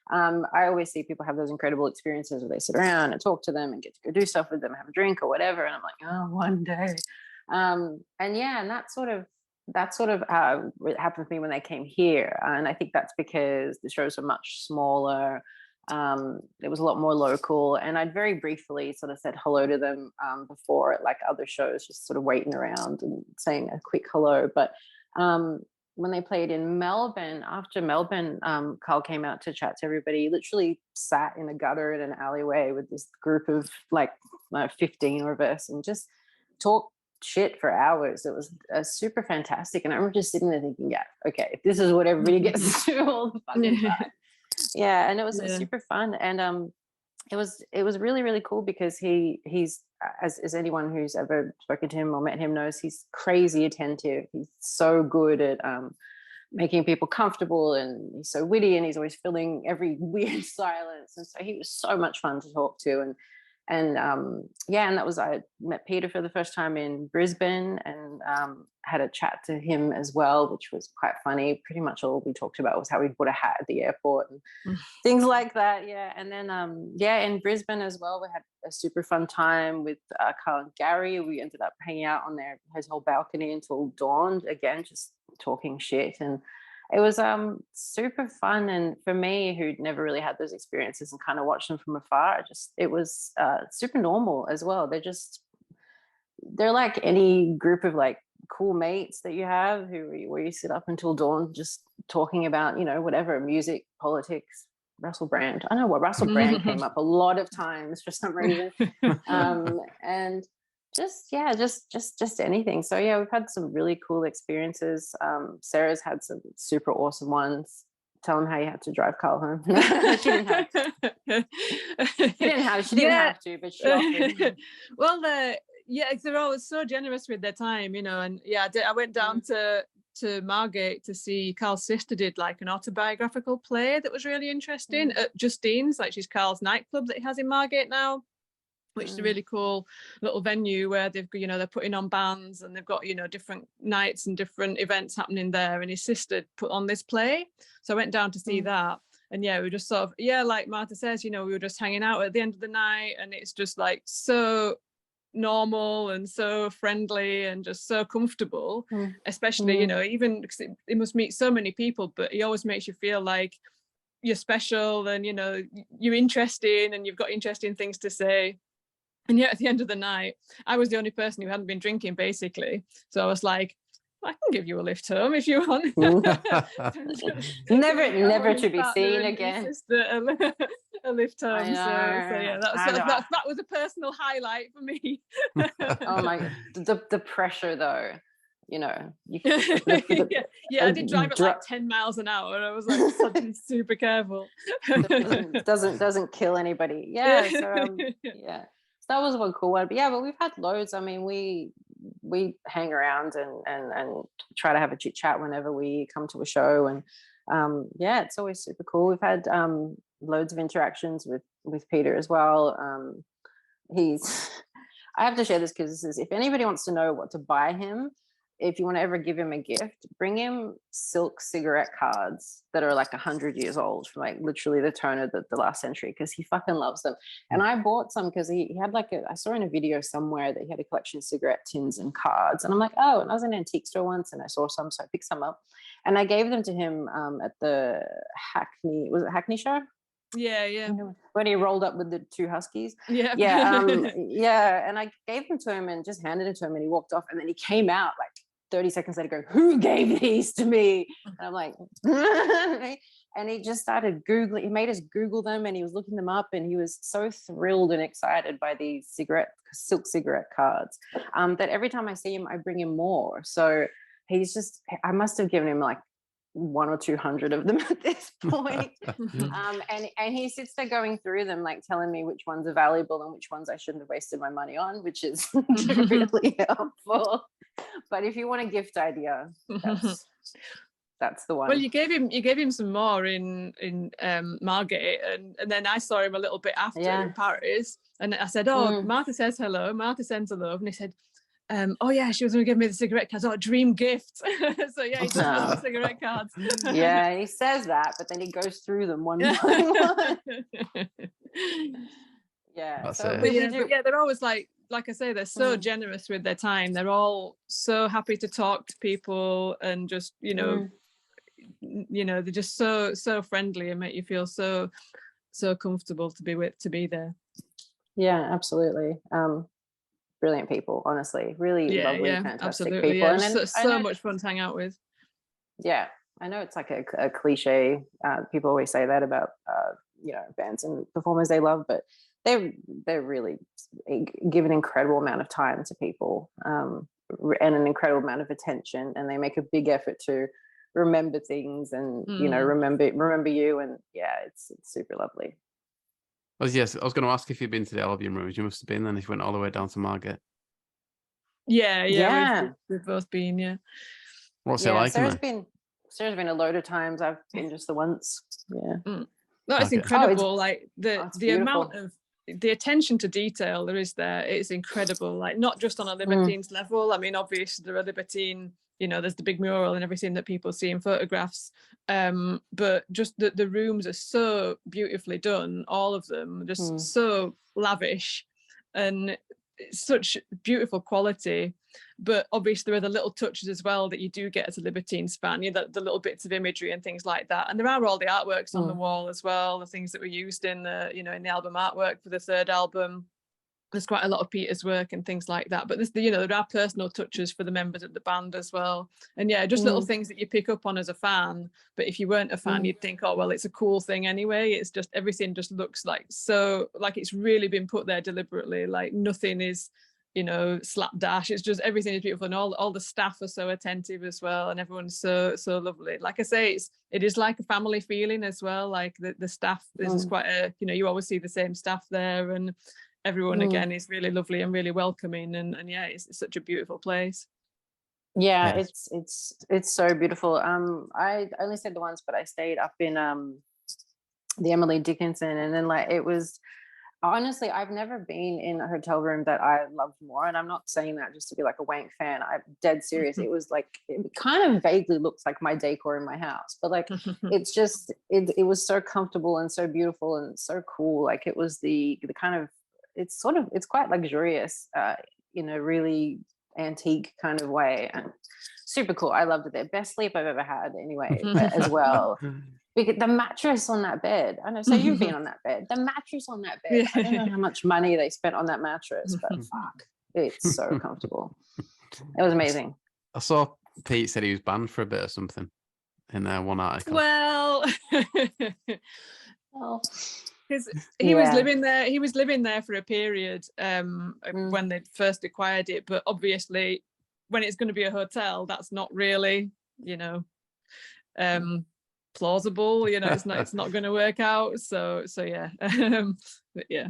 I always see people have those incredible experiences where they sit around and talk to them and get to go do stuff with them, have a drink or whatever. And I'm like, oh, one day. And that sort of it happened for me when they came here. And I think that's because the shows are much smaller. It was a lot more local. And I'd very briefly sort of said hello to them before at like other shows, just sort of waiting around and saying a quick hello. But when they played in Melbourne, after Melbourne, Carl came out to chat to everybody. He literally sat in a gutter in an alleyway with this group of 15 of us and just talked shit for hours. It was super fantastic. And I remember just sitting there thinking, yeah, okay, if this is what everybody gets to do all the fucking time. Yeah, and it was super fun. And it was really, really cool, because he's as anyone who's ever spoken to him or met him knows, he's crazy attentive. He's so good at making people comfortable, and he's so witty, and he's always filling every weird silence. And so he was so much fun to talk to. And that was, I met Peter for the first time in Brisbane, and had a chat to him as well, which was quite funny. Pretty much all we talked about was how we bought a hat at the airport and things like that. Yeah. And then in Brisbane as well, we had a super fun time with Carl and Gary. We ended up hanging out on their hotel balcony until dawn, again just talking shit, and it was super fun. And for me, who'd never really had those experiences and kind of watched them from afar, it was super normal as well. They're like any group of like cool mates that you have where you sit up until dawn just talking about, you know, whatever, music, politics. Russell Brand. I know what Russell Brand came up a lot of times for some reason. And just anything. So yeah, we've had some really cool experiences. Sarah's had some super awesome ones. Tell them how you had to drive Carl home. She didn't have to, but she offered. Well, yeah, they're always so generous with their time, you know. And yeah, I went down to Margate to see Carl's sister did like an autobiographical play that was really interesting at Justine's, like she's Carl's nightclub that he has in Margate now, which is a really cool little venue where they've, you know, they're putting on bands and they've got, you know, different nights and different events happening there. And his sister put on this play. So I went down to see that. And yeah, we just sort of, yeah, like Marta says, you know, we were just hanging out at the end of the night and it's just like so normal and so friendly and just so comfortable, especially, you know, even because it must meet so many people, but he always makes you feel like you're special and, you know, you're interesting and you've got interesting things to say. And yet at the end of the night, I was the only person who hadn't been drinking, basically. So I was like, I can give you a lift home if you want. never to be seen again. A lift home. So yeah, that was a personal highlight for me. Oh my God. The pressure though, you know. I did drive at like 10 miles an hour. I was like super careful. doesn't kill anybody. Yeah. So yeah. So that was one cool one. But yeah, but we've had loads. I mean, we hang around and try to have a chit chat whenever we come to a show, and yeah, it's always super cool. We've had loads of interactions with Peter as well. I have to share this because this is, if anybody wants to know what to buy him, if you want to ever give him a gift, bring him silk cigarette cards that are like 100 years old from like literally the turn of the last century, because he fucking loves them. And I bought some because he had like I saw in a video somewhere that he had a collection of cigarette tins and cards, and I'm like, oh, and I was in an antique store once and I saw some, so I picked some up and I gave them to him at the Hackney show? Yeah. When he rolled up with the two huskies. Yeah. And I gave them to him and just handed it to him and he walked off, and then he came out like 30 seconds later going, who gave these to me? And I'm like, and he just started Googling. He made us Google them and he was looking them up, and he was so thrilled and excited by these silk cigarette cards that every time I see him, I bring him more. So he's just, I must have given him like 100 or 200 of them at this point. And he sits there going through them, like telling me which ones are valuable and which ones I shouldn't have wasted my money on, which is really helpful. But if you want a gift idea, that's the one. Well, you gave him some more in Margate, and then I saw him a little bit after in Paris, and I said, oh, Marta says hello, Marta sends a love, and he said, oh yeah, she was going to give me the cigarette cards. Oh, dream gift. So yeah, he does love the cigarette cards. Yeah, he says that, but then he goes through them one by one. Yeah. Yeah, they're always like I say, they're so generous with their time. They're all so happy to talk to people and just, you know, they're just so friendly and make you feel so comfortable to be there. Yeah, absolutely. Brilliant people, honestly, really lovely, fantastic people. Yeah, and so much fun to hang out with. Yeah, I know it's like a cliche. People always say that about bands and performers they love, but they're really give an incredible amount of time to people and an incredible amount of attention, and they make a big effort to remember things and remember you, and yeah, it's super lovely. I was going to ask if you've been to the Albion rooms. You must have been then if you went all the way down to Margate. Yeah. We've both been, yeah. What's it like? Sarah's been a load of times. I've been just the once. Yeah. No, it's incredible. Like the amount of the attention to detail there is there. It's incredible. Like not just on a Libertines level. I mean, obviously there are Libertine, there's the big mural and everything that people see in photographs. But just the rooms are so beautifully done, all of them, just so lavish and such beautiful quality. But obviously there are the little touches as well that you do get as a Libertines fan, the little bits of imagery and things like that. And there are all the artworks on the wall as well, the things that were used in the in the album artwork for the third album. there's quite a lot of Peter's work and things like that, but there are personal touches for the members of the band as well, and just little things that you pick up on as a fan, but if you weren't a fan you'd think, oh well, it's a cool thing anyway. It's just everything just looks like it's really been put there deliberately, like nothing is slapdash. It's just everything is beautiful, and all the staff are so attentive as well, and everyone's so lovely. Like I say, it is like a family feeling as well. Like the staff, there's quite a you always see the same staff there, and everyone again is really lovely and really welcoming, and it's such a beautiful place. It's so beautiful. I only stayed the once, but I stayed up in the Emily Dickinson, and then like it was, honestly, I've never been in a hotel room that I loved more, and I'm not saying that just to be like a wank fan. I'm dead serious. It was like, it kind of vaguely looks like my decor in my house, but like it's just it was so comfortable and so beautiful and so cool. Like it was the kind of, it's quite luxurious in a really antique kind of way, and super cool. I loved it there. Best sleep I've ever had anyway, as well. Because the mattress on that bed, I know, so you've been on that bed. The mattress on that bed, I don't know how much money they spent on that mattress, but fuck, it's so comfortable. It was amazing. I saw Pete said he was banned for a bit or something in one article. Well, because he was living there. He was living there for a period when they first acquired it, but obviously, when it's going to be a hotel, that's not really, plausible. It's not going to work out. So yeah, but yeah.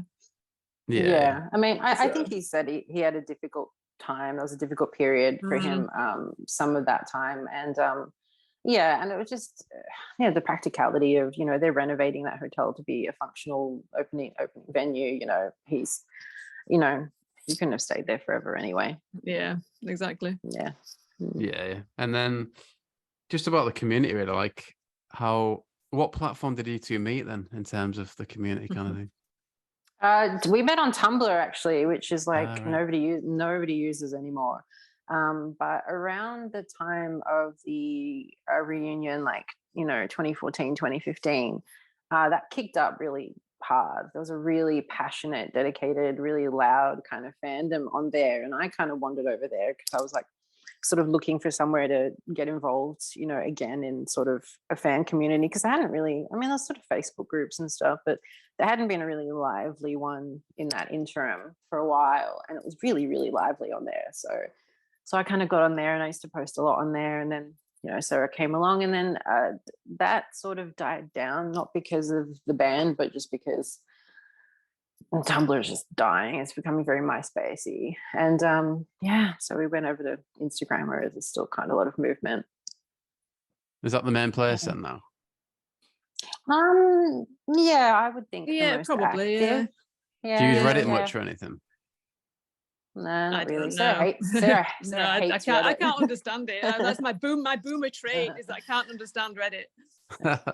I mean, I think he said he had a difficult time. That was a difficult period for him. Some of that time, and and it was just the practicality of they're renovating that hotel to be a functional opening venue. He's you couldn't have stayed there forever anyway. Yeah, exactly. Yeah. And then just about the community, really, like what platform did you two meet then in terms of the community kind of thing? We met on Tumblr actually, which is like nobody uses anymore. But around the time of the reunion, like 2014, 2015, that kicked up really hard. There was a really passionate, dedicated, really loud kind of fandom on there, and I kind of wandered over there because I was like sort of looking for somewhere to get involved, again in sort of a fan community, because I hadn't really, there's sort of Facebook groups and stuff, but there hadn't been a really lively one in that interim for a while, and it was really, really lively on there. So I kind of got on there, and I used to post a lot on there, and then Sarah came along, and then that sort of died down, not because of the band, but just because Tumblr is just dying. It's becoming very MySpacey, and so we went over to Instagram, where there's still kind of a lot of movement. Is that the main place then now? I would think. Yeah, probably. Active. Yeah. Do you use Reddit much or anything? No, not really. Sarah hates I can't understand it. That's my boomer trait, is that I can't understand Reddit.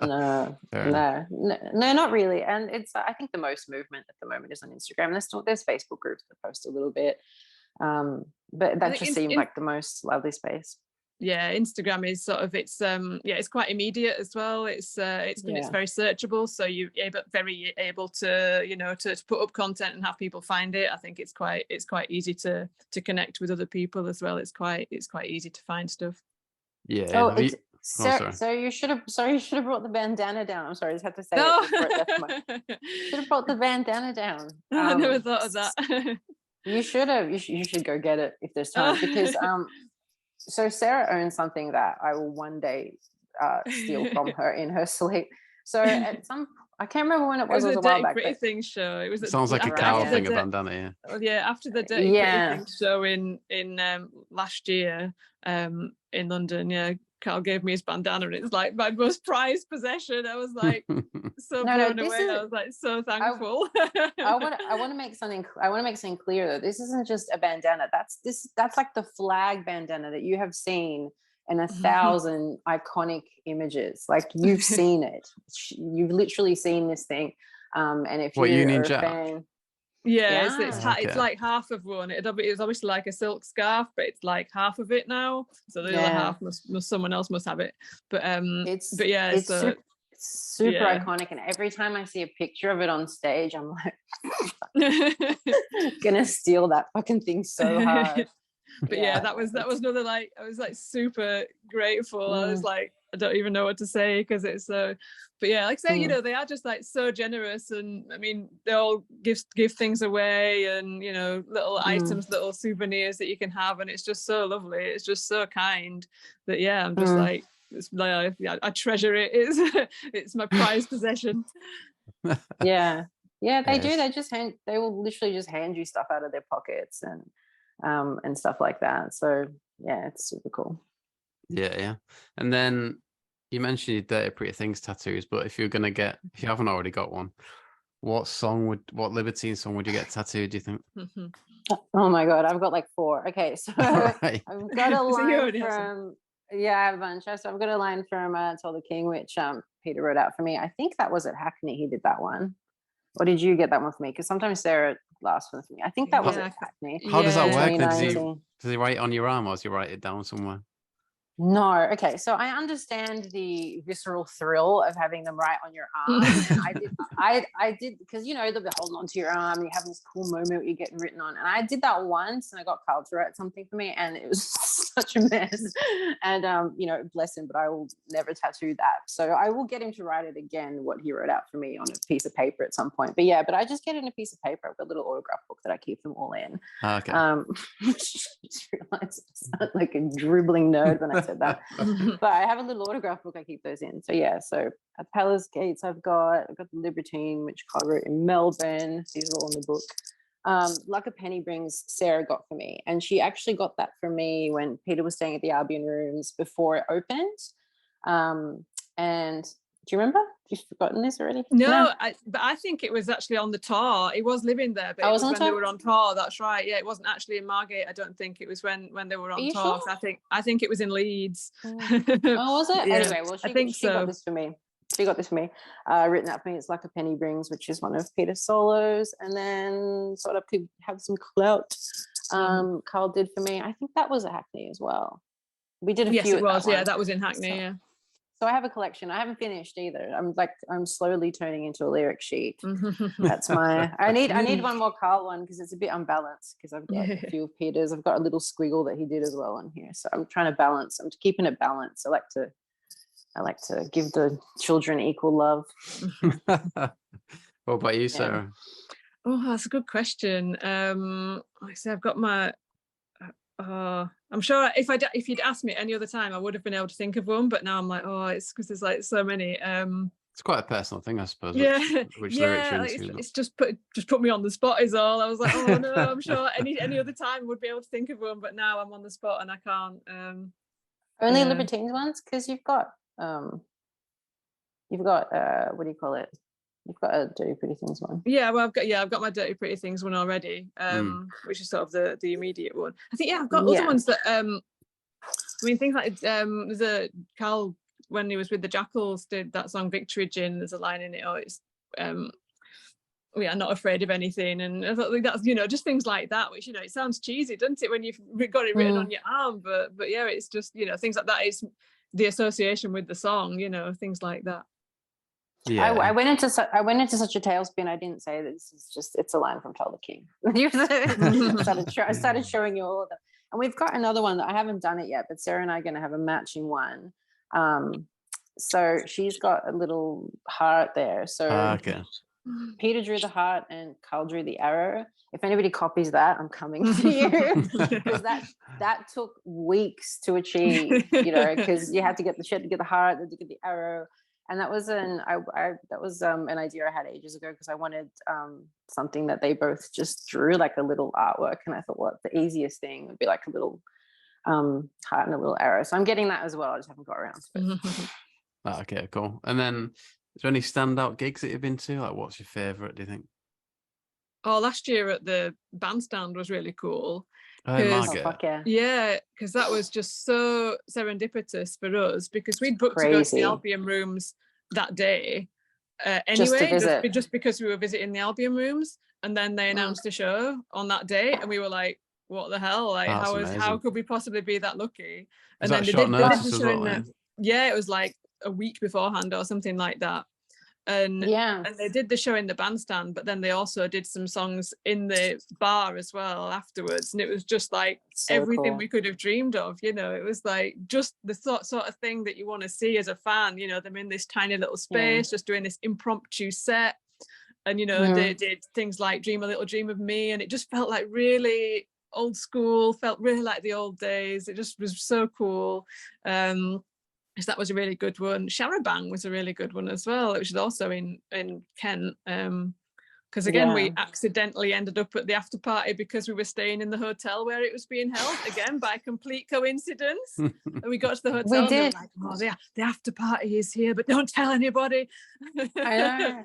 No, not really. And it's, I think the most movement at the moment is on Instagram. There's Facebook groups that post a little bit, but that just seemed like the most lovely space. Yeah, Instagram is sort of, it's quite immediate as well. It's very searchable, so you're very able to to put up content and have people find it. I think it's quite easy to connect with other people as well. It's quite easy to find stuff. Yeah. So you should have brought the bandana down. I'm sorry, I just had to say it. Should have brought the bandana down. I never thought of that. You should have. You should go get it if there's time, because so Sarah owns something that I will one day steal from her in her sleep. So at I can't remember when it was a while back. Pretty Things show. It was. Sounds like a cow thing, a bandana. Yeah, after the Dirty Pretty Things show in last year in London. Yeah, Carl gave me his bandana, and it's like my most prized possession. I was like so blown away. I was like so thankful. I want to make something clear though. This isn't just a bandana. That's like the flag bandana that you have seen in 1,000 iconic images. Like you've seen it. You've literally seen this thing. And if you're Union a Jack? fan. Yeah, it's like half of one. It was obviously like a silk scarf, but it's like half of it now. So the other half someone else must have it. But it's It's super iconic, and every time I see a picture of it on stage, I'm like, gonna steal that fucking thing so hard. But yeah, that was another, like, I was like super grateful. I was like, I don't even know what to say, because it's so, but yeah, like I say, you know, they are just like so generous, and I mean, they all give things away, and you know, little items, little souvenirs that you can have, and it's just so lovely. It's just so kind that I'm just like, it's like, I treasure it. It's my prized possession. Yeah, they do. They will literally just hand you stuff out of their pockets and stuff like that. So yeah, it's super cool. Yeah. And then you mentioned your Dirty Pretty Things tattoos, but if you haven't already got one, what Libertine song would you get tattooed, do you think? Oh my God, I've got like 4. Okay, so right. I've got a line from, I have a bunch. So I've got a line from Tell the King, which Peter wrote out for me. I think that was at Hackney he did that one. Or did you get that one for me? Because sometimes Sarah last one for me. I think that was at Hackney. How does that work? Does he write it on your arm, or does he write it down somewhere? No. Okay. So I understand the visceral thrill of having them right on your arm. I did because, you know, they'll be holding onto your arm. You have this cool moment where you're getting written on. And I did that once, and I got Carl to write something for me, and it was such a mess. And, you know, bless him, but I will never tattoo that. So I will get him to write it again, what he wrote out for me, on a piece of paper at some point. But yeah, I just get it in a piece of paper. I've got a little autograph book that I keep them all in. Okay. I just realized I sound like a dribbling nerd when I said that. But I have a little autograph book I keep those in. So yeah, so at Palace Gates I've got the Libertine, which Carl wrote in Melbourne. These are all in the book. Like a Penny Brings, Sarah got for me, and she actually got that for me when Peter was staying at the Albion rooms before it opened. And do you remember? You've forgotten this already? No. But I think it was actually on the tour. He was living there, but it was when they were on tour. That's right. Yeah, it wasn't actually in Margate. I don't think it was when they were on tour. Sure? I think it was in Leeds. Oh, was it? Yeah. Anyway, well, she got this for me. She got this for me, written out for me. It's Like a Penny Brings, which is one of Peter's solos, and then sort of could have some clout. Carl did for me. I think that was at Hackney as well. We did a few. Yes, it was. That that was in Hackney. So I have a collection. I haven't finished either. I'm slowly turning into a lyric sheet. That's my. I need one more Carl one, because it's a bit unbalanced, because I've got a few of Peter's. I've got a little squiggle that he did as well on here. So I'm trying to balance. I'm keeping it balanced. I like to give the children equal love. What about you, Sarah? Oh, that's a good question. Like I say, I've got my. I'm sure if you'd asked me any other time, I would have been able to think of one, but now I'm like, it's because there's like so many. It's quite a personal thing, I suppose. Yeah, which lyrics you're into, it's just put me on the spot is all. I was like, oh no, I'm sure any other time I would be able to think of one, but now I'm on the spot and I can't. Only Libertines ones, because you've got what do you call it? You've got a Dirty Pretty Things one. Yeah, well, I've got my Dirty Pretty Things one already, which is sort of the immediate one. I think I've got other ones that I mean, things like there's a Carl, when he was with the Jackals, did that song Victory Gin. There's a line in it, it's we are not afraid of anything, and I thought that's, you know, just things like that, which, you know, it sounds cheesy, doesn't it, when you've got it written on your arm, but yeah, it's just, you know, things like that is the association with the song, you know, things like that. Yeah, I went into such a tailspin. I didn't say that it's a line from Tell the King. I started showing you all of them, and we've got another one that I haven't done it yet, but Sarah and I are going to have a matching one. So she's got a little heart there. So okay. Peter drew the heart and Carl drew the arrow. If anybody copies that, I'm coming for you, because that took weeks to achieve. You know, because you had to get the heart, then to get the arrow. And that was an idea I had ages ago, because I wanted something that they both just drew, like a little artwork. And I thought, well, the easiest thing would be like a little heart and a little arrow. So I'm getting that as well. I just haven't got around to it. Okay, cool. And then, is there any standout gigs that you've been to? Like, what's your favourite, do you think? Oh, last year at the bandstand was really cool. Yeah, because that was just so serendipitous for us, because we'd booked to go to the Albion rooms that day anyway, just because we were visiting the Albion rooms, and then they announced a show on that day, and we were like, what the hell, like how could we possibly be that lucky? And then they did the show in it was like a week beforehand or something like that. And they did the show in the bandstand, but then they also did some songs in the bar as well afterwards, and it was just like everything we could have dreamed of. You know, it was like just the sort of thing that you want to see as a fan. You know, them in this tiny little space just doing this impromptu set, and you know they did things like Dream a Little Dream of Me, and it just felt like really old school, felt really like the old days. It just was so cool. So that was a really good one. Sharabang was a really good one as well, which is also in Kent. Because again, we accidentally ended up at the after party because we were staying in the hotel where it was being held, again by complete coincidence. And we got to the hotel and they were like, "Oh, the after party is here, but don't tell anybody." I know.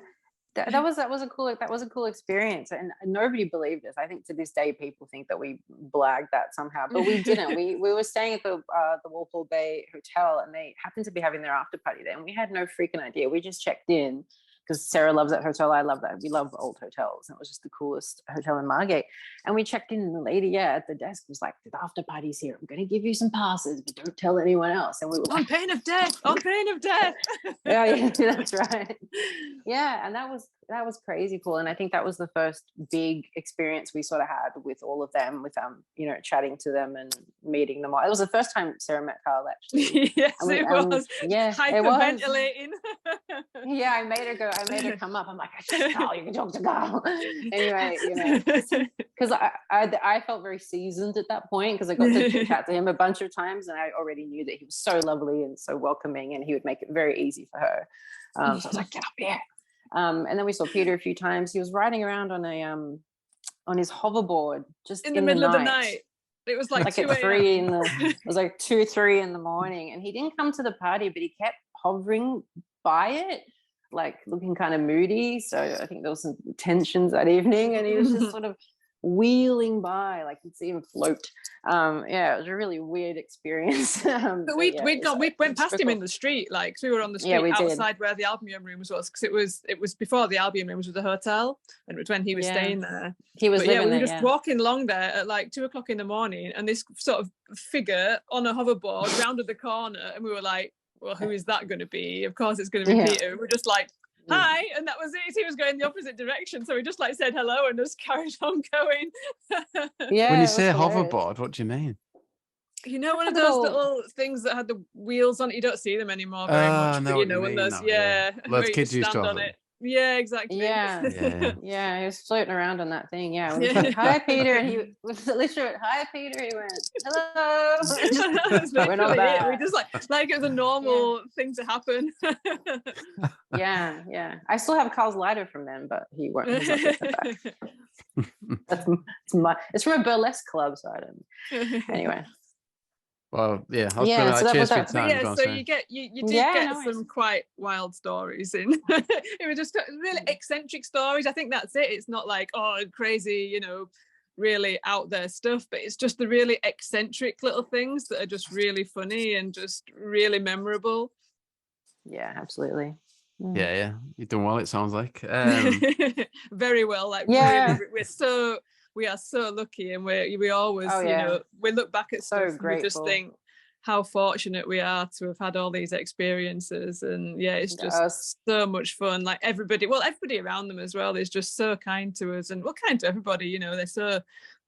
That was a cool experience, and nobody believed us. I think to this day people think that we blagged that somehow, but we didn't. We were staying at the Walpole Bay Hotel, and they happened to be having their after party there, and we had no freaking idea. We just checked in because Sarah loves that hotel. I love that. We love old hotels, and it was just the coolest hotel in Margate. And we checked in, and the lady at the desk was like, "The after party's here. I'm going to give you some passes, but don't tell anyone else." And we were like, "On pain of death, on pain of death." yeah, that's right. Yeah, and that was crazy cool. And I think that was the first big experience we sort of had with all of them, with you know, chatting to them and meeting them all. It was the first time Sarah met Carl, actually. Yes, it was. Yeah, hyperventilating. Yeah, I made her come up. I'm like, "I just Carl, you can talk to Carl." Anyway, you know, because I felt very seasoned at that point because I got to chat to him a bunch of times, and I already knew that he was so lovely and so welcoming, and he would make it very easy for her. So I was like, "Get up here." And then we saw Peter a few times. He was riding around on a on his hoverboard just in the middle of the night. It was like 2 at 3 in the it was like 2-3 in the morning, and he didn't come to the party, but he kept hovering by it, like looking kind of moody. So I think there was some tensions that evening, and he was just sort of wheeling by, like you'd see him float. Yeah, it was a really weird experience. But we went past him in the street, like we were on the street outside where the Albion rooms was, because it was before the Albion rooms was a hotel, and it was when he was staying there. He was living we were there, just walking along there at like 2:00 in the morning, and this sort of figure on a hoverboard rounded the corner, and we were like, "Well, who is that going to be? Of course it's going to be Peter." We're just like, "Hi," and that was it. He was going the opposite direction, so we just like said hello and just carried on going. Yeah. When you say hoverboard, what do you mean? You know, one of those little things that had the wheels on it. You don't see them anymore very much. No, but you know, when those, lots of kids used to on it. Yeah, exactly. Yeah, he was floating around on that thing. Yeah, we like, "Hi, Peter," and he was literally, "Hi, Peter." He went, "Hello." We're not bad. We just like it was a normal thing to happen. Yeah. I still have Carl's lighter from them, but he won't. He's not getting it back. It's from a burlesque club, so I don't. Anyway. Well, yeah, I was cheers for your time. So you did get some quite wild stories in. It was just really eccentric stories. I think that's it. It's not like, oh, crazy, you know, really out there stuff, but it's just the really eccentric little things that are just really funny and just really memorable. Yeah, absolutely. Yeah, you've done well, it sounds like. Very well. Like, really, we are so lucky, and we always, you know, we look back at stuff and we just think how fortunate we are to have had all these experiences. And yeah, it's just so much fun. Like everybody around them as well is just so kind to us, and we're kind to everybody. You know, they're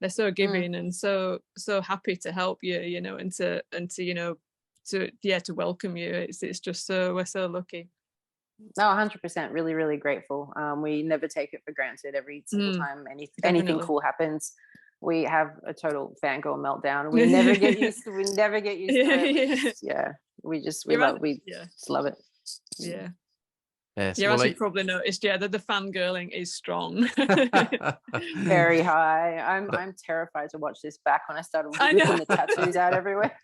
so giving and so happy to help you. You know, and to you know to welcome you. It's just we're so lucky. No, 100%. Really, really grateful. We never take it for granted. Every single time anything cool happens, we have a total fangirl meltdown. We never get used to it. Yeah, we just love it. Yeah. Yes, you actually probably noticed, that the fangirling is strong. Very high. I'm terrified to watch this back when I started ripping the tattoos out everywhere.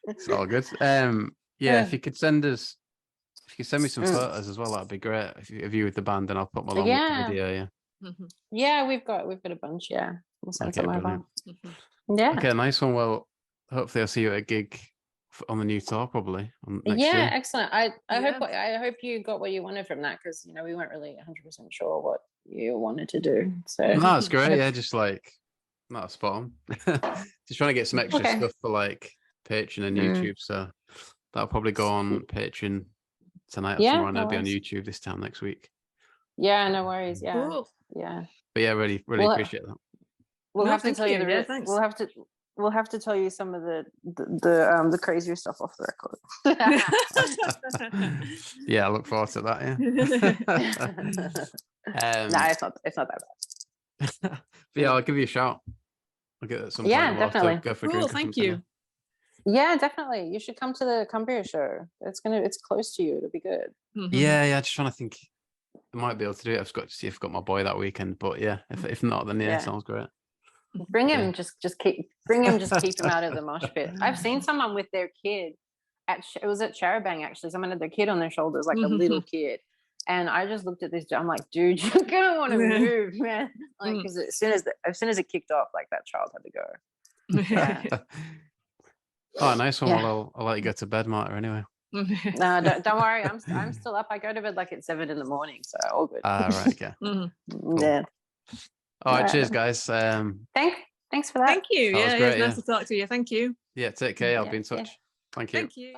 It's all good. If you could send me some photos as well, that'd be great. If you with the band, then I'll put them along with the video. Yeah, we've got a bunch. Yeah, we'll send some over. Yeah. Okay, nice one. Well, hopefully I'll see you at a gig on the new tour probably next year. Excellent. I hope you got what you wanted from that, because you know we weren't really 100% sure what you wanted to do. So no, it's great. Yeah, just like not spot on. Just trying to get some extra stuff for like Patreon and YouTube. So that'll probably go on Patreon tonight or Yeah, tomorrow, and no it'll be on worries. YouTube this time next week. Yeah, no worries. Yeah, Cool. yeah. But yeah, really appreciate that. We'll No, have to thank tell you you. the Yeah, thanks. we'll have to tell you some of the crazier stuff off the record. Yeah, I look forward to that. Yeah. No, it's not that But yeah, I'll give you a shout. I'll get at some point. Yeah, We'll have to definitely. go for a Cool, drink or thank something, you. Yeah, definitely. You should come to the Cumbria show. It's close to you. It'll be good. Yeah. Just trying to think. I might be able to do it. I've got to see if I've got my boy that weekend. But yeah, if not, then yeah, sounds great. Bring him. Just keep him out of the mosh pit. I've seen someone with their kid it was at Charabang actually. Someone had their kid on their shoulders, like a little kid. And I just looked at this. I'm like, dude, you're gonna want to move, man. Like, because as soon as it kicked off, like that child had to go. Yeah. Oh, nice one. Yeah. Well, I'll let you go to bed, Marta. Anyway. No, don't worry. I'm still up. I go to bed like at 7 a.m, so all good. Right. Okay. Cool. Yeah. All right. Cheers, guys. Thanks for that. Thank you. That was Yeah, great, it's nice to talk to you. Thank you. Yeah. Take care. I'll be in Yeah. touch. Thank you. Thank you.